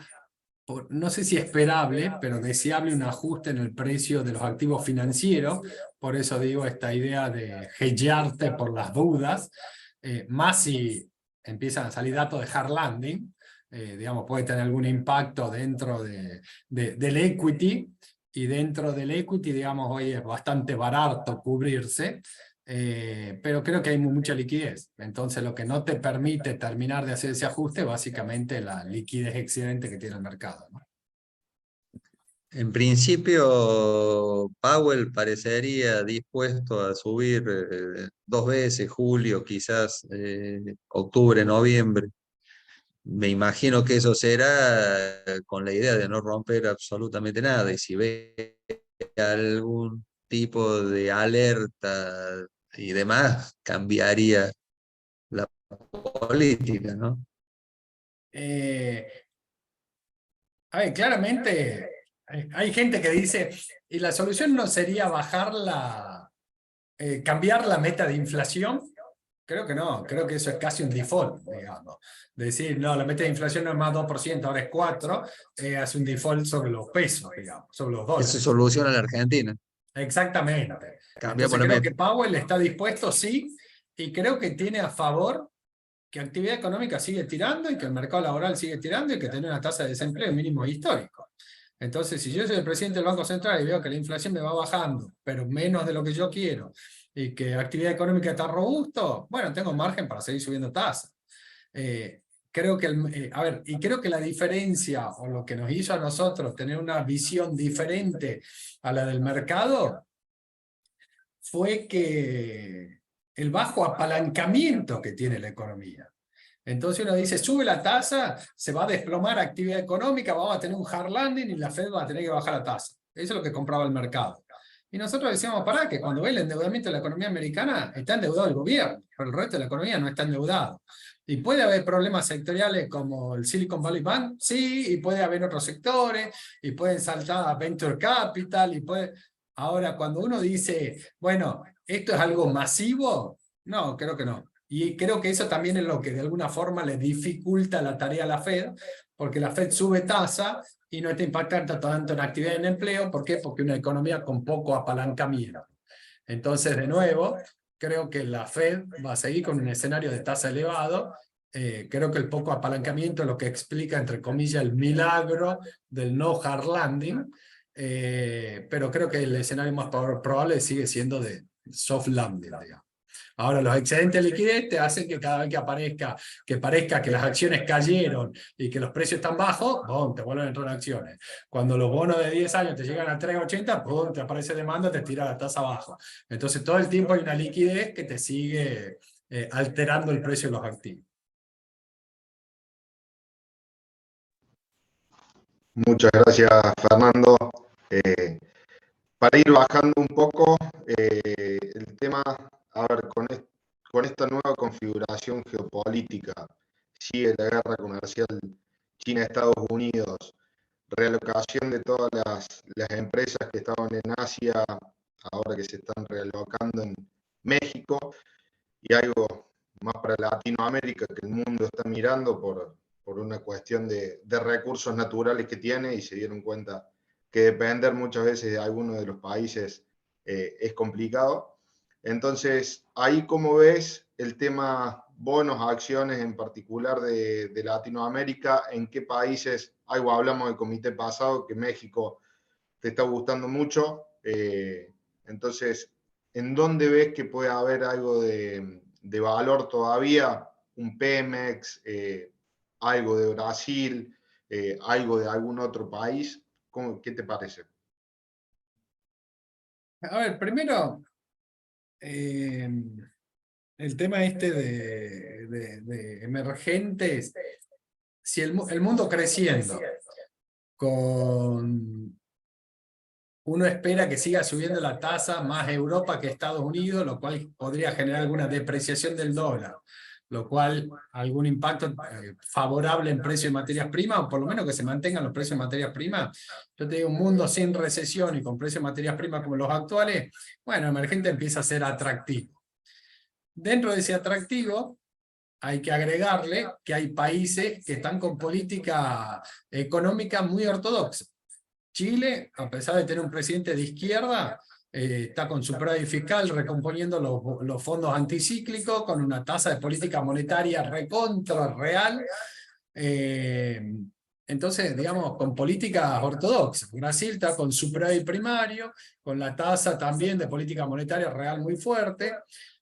no sé si esperable, pero deseable un ajuste en el precio de los activos financieros. Por eso digo esta idea de hedgearte por las dudas, más si empiezan a salir datos de hard landing, digamos, puede tener algún impacto dentro del equity, y dentro del equity, digamos, hoy es bastante barato cubrirse, pero creo que hay mucha liquidez. Entonces lo que no te permite terminar de hacer ese ajuste, básicamente la liquidez excedente que tiene el mercado, ¿no? En principio, Powell parecería dispuesto a subir 2 veces, julio, quizás octubre, noviembre. Me imagino que eso será con la idea de no romper absolutamente nada. Y si ve algún tipo de alerta y demás, cambiaría la política, ¿no? Eh, a ver, claramente hay gente que dice, y la solución no sería cambiar la meta de inflación. Creo que no, creo que eso es casi un default, digamos. Decir, no, la meta de inflación no es más 2%, ahora es 4%, hace un default sobre los pesos, digamos, sobre los Eso dólares. soluciona la Argentina. Exactamente. Cambiamos Entonces la creo meta. que Powell está dispuesto, sí, y creo que tiene a favor que actividad económica sigue tirando y que el mercado laboral sigue tirando y que tiene una tasa de desempleo mínimo histórico. Entonces, si yo soy el presidente del Banco Central y veo que la inflación me va bajando, pero menos de lo que yo quiero, y que actividad económica está robusto, bueno, tengo margen para seguir subiendo tasas. Creo que, a ver, y creo que la diferencia, o lo que nos hizo a nosotros tener una visión diferente a la del mercado, fue que el bajo apalancamiento que tiene la economía. Entonces uno dice, sube la tasa, se va a desplomar actividad económica, vamos a tener un hard landing y la Fed va a tener que bajar la tasa. Eso es lo que compraba el mercado. Y nosotros decíamos, pará, que cuando ve el endeudamiento de la economía americana, está endeudado el gobierno, pero el resto de la economía no está endeudado. ¿Y puede haber problemas sectoriales como el Silicon Valley Bank? Sí, y puede haber otros sectores, y pueden saltar a Venture Capital, y puede... Ahora, cuando uno dice, bueno, ¿esto es algo masivo? No, creo que no. Y creo que eso también es lo que de alguna forma le dificulta la tarea a la Fed, porque la Fed sube tasa y no está impactando tanto en actividad y en empleo. ¿Por qué? Porque una economía con poco apalancamiento. Entonces, de nuevo, creo que la Fed va a seguir con un escenario de tasa elevado. Creo que el poco apalancamiento es lo que explica, entre comillas, el milagro del no hard landing. pero creo que el escenario más probable sigue siendo de soft landing, digamos. Ahora, los excedentes de liquidez te hacen que cada vez que parezca que las acciones cayeron y que los precios están bajos, ¡bum!, te vuelven a entrar acciones. Cuando los bonos de 10 años te llegan a 3,80, ¡pum!, te aparece demanda, te tira la tasa abajo. Entonces, todo el tiempo hay una liquidez que te sigue alterando el precio de los activos. Muchas gracias, Fernando. Para ir bajando un poco el tema, a ver, con esta nueva configuración geopolítica, sigue la guerra comercial China-Estados Unidos, realocación de todas las empresas que estaban en Asia, ahora que se están realocando en México, y algo más para Latinoamérica que el mundo está mirando por una cuestión de recursos naturales que tiene, y se dieron cuenta que depender muchas veces de alguno de los países es complicado. Entonces, ahí como ves el tema bonos, acciones en particular de Latinoamérica, ¿en qué países? Algo hablamos del comité pasado, que México te está gustando mucho. Entonces, ¿en dónde ves que puede haber algo de valor todavía? Un Pemex, algo de Brasil, algo de algún otro país. ¿Qué te parece? A ver, primero, el tema este de emergentes, si el mundo creciendo, uno espera que siga subiendo la tasa más Europa que Estados Unidos, lo cual podría generar alguna depreciación del dólar, lo cual algún impacto favorable en precio de materias primas, o por lo menos que se mantengan los precios de materias primas. Yo te digo, un mundo sin recesión y con precios de materias primas como los actuales, bueno, emergente empieza a ser atractivo. Dentro de ese atractivo, hay que agregarle que hay países que están con política económica muy ortodoxa. Chile, a pesar de tener un presidente de izquierda, está con su superávit fiscal recomponiendo los fondos anticíclicos, con una tasa de política monetaria recontra real. Entonces, digamos, con políticas ortodoxas. Brasil está con superávit primario, con la tasa también de política monetaria real muy fuerte.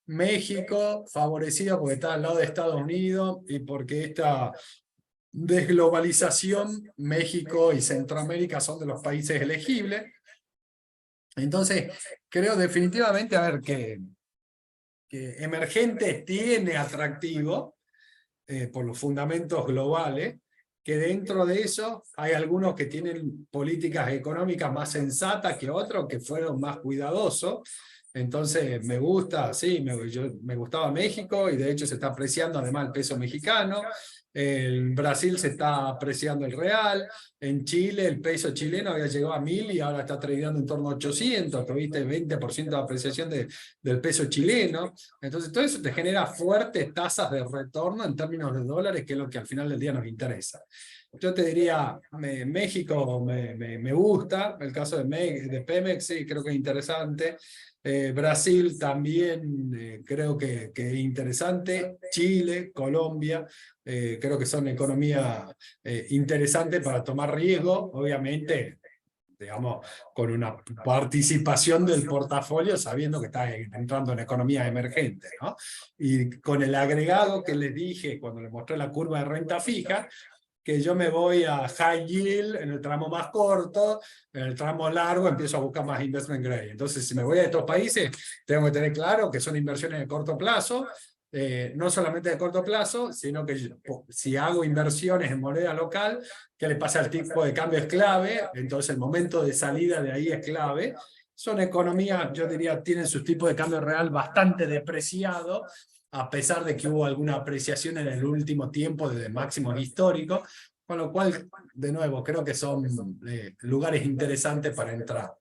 México, favorecido porque está al lado de Estados Unidos y porque esta desglobalización, México y Centroamérica son de los países elegibles. Entonces, creo definitivamente, a ver, que emergente tiene atractivo por los fundamentos globales, que dentro de eso hay algunos que tienen políticas económicas más sensatas que otros, que fueron más cuidadosos. Entonces me gusta, sí, me gustaba México, y de hecho se está apreciando además el peso mexicano. En Brasil se está apreciando el real. En Chile el peso chileno había llegado a 1000 y ahora está tradeando en torno a 800. Tuviste 20% de apreciación del peso chileno. Entonces todo eso te genera fuertes tasas de retorno en términos de dólares, que es lo que al final del día nos interesa. Yo te diría, México me gusta, el caso de Pemex, sí, creo que es interesante. Brasil también creo que es interesante. Chile, Colombia, creo que son economías interesantes para tomar riesgo, obviamente, digamos, con una participación del portafolio, sabiendo que está entrando en economías emergentes, ¿no? Y con el agregado que les dije cuando les mostré la curva de renta fija, que yo me voy a high yield en el tramo más corto, en el tramo largo empiezo a buscar más investment grade. Entonces, si me voy a estos países, tengo que tener claro que son inversiones de corto plazo, no solamente de corto plazo, sino que si hago inversiones en moneda local, ¿qué le pasa al tipo de cambio? Es clave, entonces el momento de salida de ahí es clave. Son economías, yo diría, tienen sus tipos de cambio real bastante depreciados, a pesar de que hubo alguna apreciación en el último tiempo desde máximos históricos, con lo cual, de nuevo, creo que son lugares interesantes para entrar.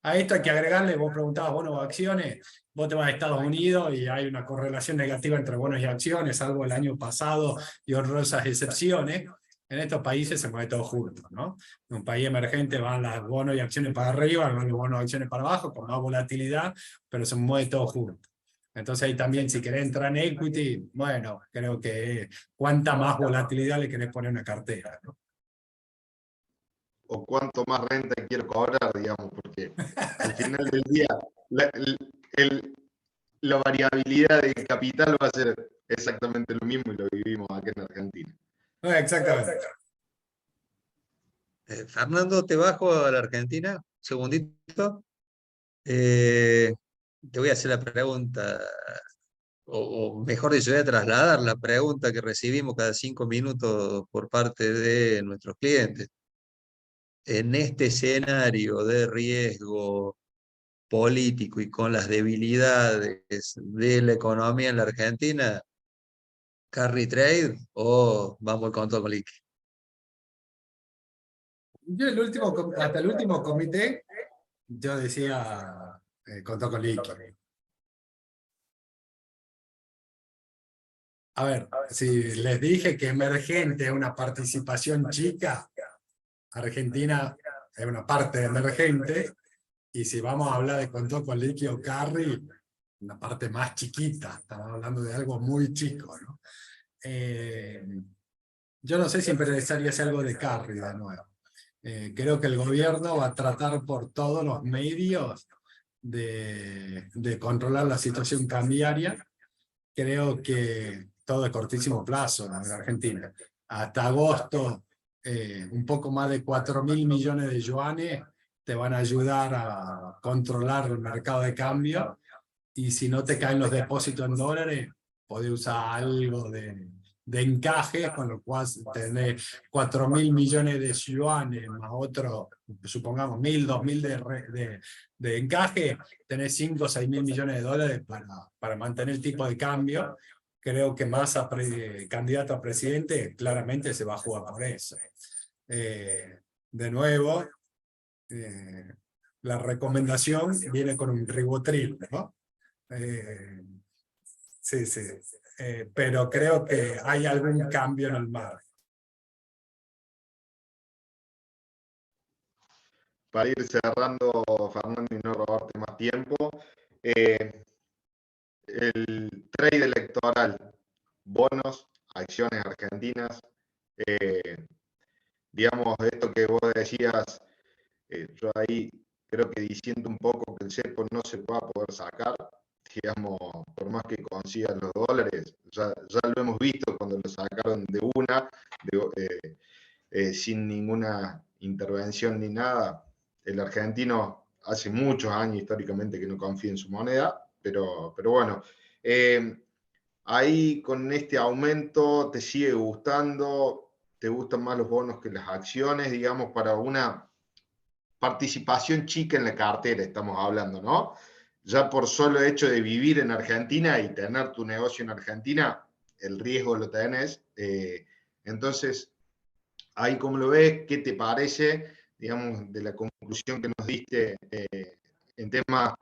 A esto hay que agregarle, vos preguntabas bonos o acciones, vos te vas a Estados Unidos y hay una correlación negativa entre bonos y acciones, salvo el año pasado y honrosas excepciones. En estos países se mueve todo junto, ¿no? En un país emergente van los bonos y acciones para arriba, van los bonos y acciones para abajo, con más volatilidad, pero se mueve todo junto. Entonces ahí también, si querés entrar en equity, bueno, creo que cuánta más volatilidad le querés poner a una cartera, ¿no? o cuánto más renta quiero cobrar, digamos, porque al final del día la, la variabilidad del capital va a ser exactamente lo mismo y lo vivimos acá en Argentina. Exactamente. Fernando, te bajo a la Argentina, un segundito. Te voy a hacer la pregunta, o mejor dicho, voy a trasladar la pregunta que recibimos cada 5 minutos por parte de nuestros clientes. En este escenario de riesgo político y con las debilidades de la economía en la Argentina, ¿carry trade o vamos con todo liqui? Yo hasta el último comité, yo decía contó con líquido. A ver, si les dije que emergente es una participación chica, Argentina es una parte emergente, y si vamos a hablar de contó con líquido carry, una parte más chiquita, estamos hablando de algo muy chico, ¿no? Yo no sé si interesaría hacer algo de carry de nuevo. Creo que el gobierno va a tratar por todos los medios de controlar la situación cambiaria. Creo que todo es cortísimo plazo en Argentina. Hasta agosto, un poco más de 4.000 millones de yuanes te van a ayudar a controlar el mercado de cambio, y si no te caen los depósitos en dólares, podés usar algo de encaje, con lo cual tenés 4.000 millones de yuanes más otro, supongamos 1.000, 2.000 de encaje, tenés 5 o 6.000 millones de dólares para mantener el tipo de cambio. Creo que Massa, candidato a presidente, claramente se va a jugar por eso. De nuevo, la recomendación viene con un ribotril, ¿no? Sí, sí. Pero creo que hay algún cambio en el mar. Para ir cerrando, Fernando, y no robarte más tiempo, el trade electoral, bonos, acciones argentinas, digamos, esto que vos decías, yo ahí creo que diciendo un poco que el cepo no se va a poder sacar, digamos, por más que consigan los dólares, ya lo hemos visto cuando lo sacaron de una, sin ninguna intervención ni nada. El argentino hace muchos años históricamente que no confía en su moneda, pero bueno, ahí con este aumento te sigue gustando, te gustan más los bonos que las acciones, digamos, para una participación chica en la cartera estamos hablando, ¿no? Ya por solo hecho de vivir en Argentina y tener tu negocio en Argentina, el riesgo lo tenés. Entonces, ahí como lo ves, ¿qué te parece, digamos, de la conclusión que nos diste en tema,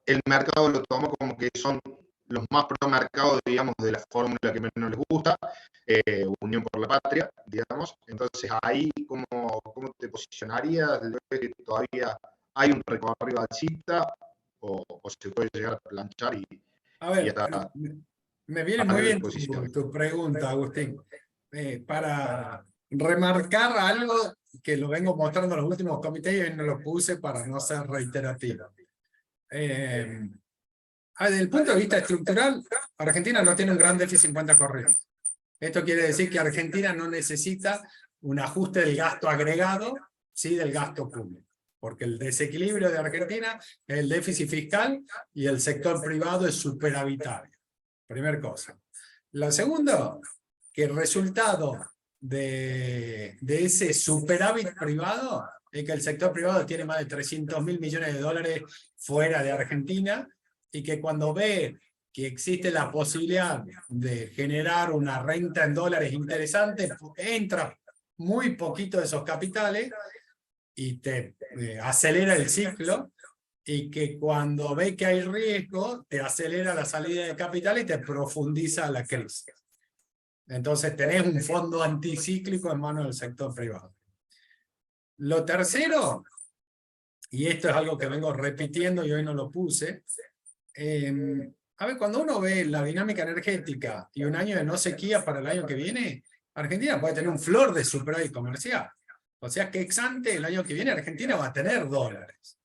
el mercado lo tomó como que son los más pro mercado, digamos, de la fórmula que menos les gusta, Unión por la Patria, digamos. Entonces, ahí, ¿cómo te posicionarías? ¿Ves que todavía hay un recorrido alcista o se puede llegar a planchar A ver, hasta me viene muy bien tu pregunta, Agustín. Para remarcar algo que lo vengo mostrando en los últimos comités y no lo puse para no ser reiterativo. Desde el punto de vista estructural, Argentina no tiene un gran déficit en cuenta corriente. Esto quiere decir que Argentina no necesita un ajuste del gasto agregado, sí del gasto público. Porque el desequilibrio de Argentina es el déficit fiscal y el sector privado es superavitario. Primera cosa. Lo segundo, que el resultado de ese superávit privado es que el sector privado tiene más de 300.000 millones de dólares fuera de Argentina, y que cuando ve que existe la posibilidad de generar una renta en dólares interesante, entra muy poquito de esos capitales y te acelera el ciclo, y que cuando ve que hay riesgo, te acelera la salida de capital y te profundiza la crisis. Entonces tenés un fondo anticíclico en manos del sector privado. Lo tercero, y esto es algo que vengo repitiendo y hoy no lo puse, a ver, cuando uno ve la dinámica energética y un año de no sequía para el año que viene, Argentina puede tener un flor de superávit comercial. O sea que ex ante el año que viene Argentina va a tener dólares.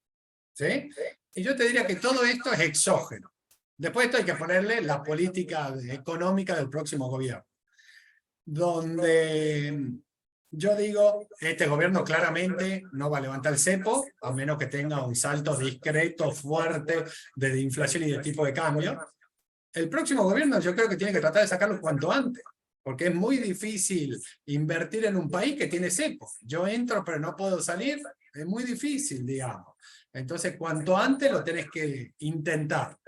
¿Sí? Y yo te diría que todo esto es exógeno. Después de esto hay que ponerle la política económica del próximo gobierno. Donde yo digo, este gobierno claramente no va a levantar el cepo, a menos que tenga un salto discreto, fuerte, de inflación y de tipo de cambio. El próximo gobierno yo creo que tiene que tratar de sacarlo cuanto antes, porque es muy difícil invertir en un país que tiene cepo. Yo entro pero no puedo salir, es muy difícil, digamos. Entonces, cuanto antes lo tenés que intentar.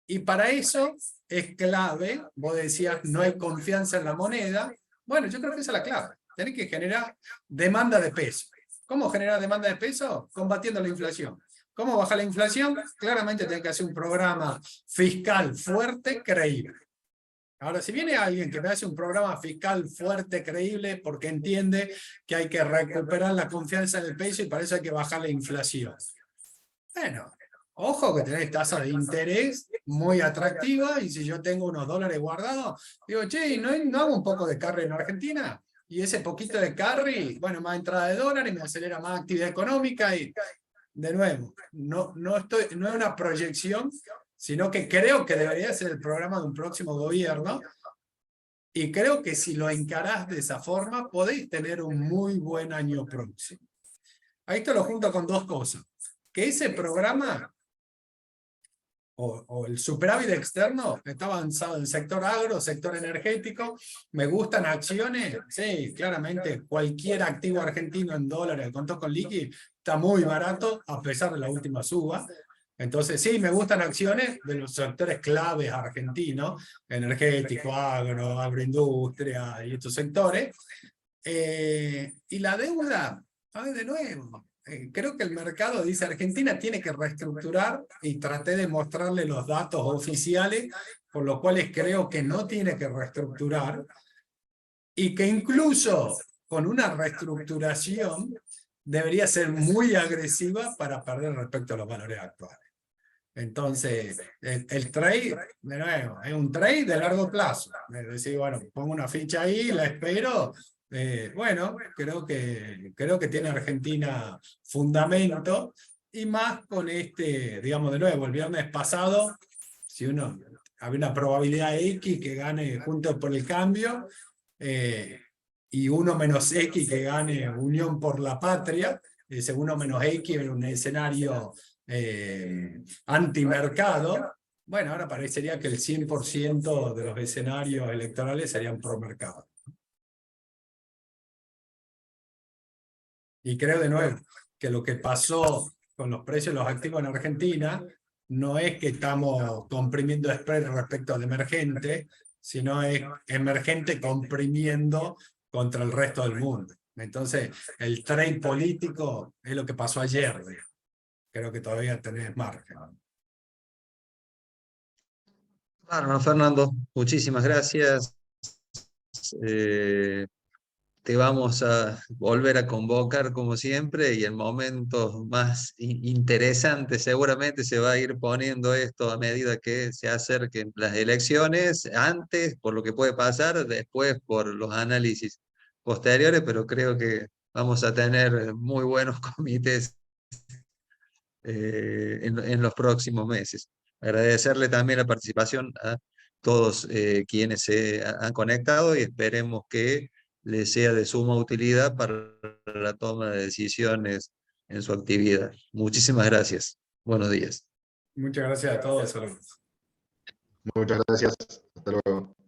Y para eso es clave, vos decías, no hay confianza en la moneda. Bueno, yo creo que esa es la clave. Tenés que generar demanda de peso. ¿Cómo generar demanda de peso? Combatiendo la inflación. ¿Cómo bajar la inflación? Claramente tenés que hacer un programa fiscal fuerte, creíble. Ahora, si viene alguien que me hace un programa fiscal fuerte, creíble, porque entiende que hay que recuperar la confianza en el peso y para eso hay que bajar la inflación. Bueno, ojo que tenés tasa de interés muy atractiva y si yo tengo unos dólares guardados, digo, che, ¿no hago un poco de carry en Argentina? Y ese poquito de carry, bueno, más entrada de dólares, me acelera más actividad económica y, de nuevo, no es una proyección, sino que creo que debería ser el programa de un próximo gobierno y creo que si lo encarás de esa forma, podéis tener un muy buen año próximo. Ahí te lo junto con dos cosas. Que ese programa o el superávit externo está avanzado en sector agro, sector energético. ¿Me gustan acciones? Sí, claramente cualquier activo argentino en dólares, contó con liqui, está muy barato a pesar de la última suba. Entonces sí, me gustan acciones de los sectores claves argentinos, energético, agro, agroindustria y estos sectores. Y la deuda, de nuevo, creo que el mercado dice Argentina tiene que reestructurar y traté de mostrarle los datos oficiales, por los cuales creo que no tiene que reestructurar y que incluso con una reestructuración debería ser muy agresiva para perder respecto a los valores actuales. Entonces, el trade, de nuevo, es un trade de largo plazo. Es decir, bueno, pongo una ficha ahí, la espero. Bueno, creo que tiene Argentina fundamento, y más con digamos, de nuevo, el viernes pasado, si había una probabilidad X que gane Juntos por el Cambio, y 1 menos X que gane Unión por la Patria, ese 1 menos X en un escenario antimercado. Bueno, ahora parecería que el 100% de los escenarios electorales serían pro mercado. Y creo de nuevo que lo que pasó con los precios de los activos en Argentina no es que estamos comprimiendo spread respecto al emergente, sino es emergente comprimiendo contra el resto del mundo. Entonces, el trade político es lo que pasó ayer. Creo que todavía tenés margen. Bueno, Fernando, muchísimas gracias. Te vamos a volver a convocar como siempre y en momentos más interesantes seguramente se va a ir poniendo esto a medida que se acerquen las elecciones, antes por lo que puede pasar, después por los análisis posteriores, pero creo que vamos a tener muy buenos comités en los próximos meses. Agradecerle también la participación a todos quienes se han conectado y esperemos que les sea de suma utilidad para la toma de decisiones en su actividad. Muchísimas gracias. Buenos días. Muchas gracias a todos. Saludos. Muchas gracias. Hasta luego.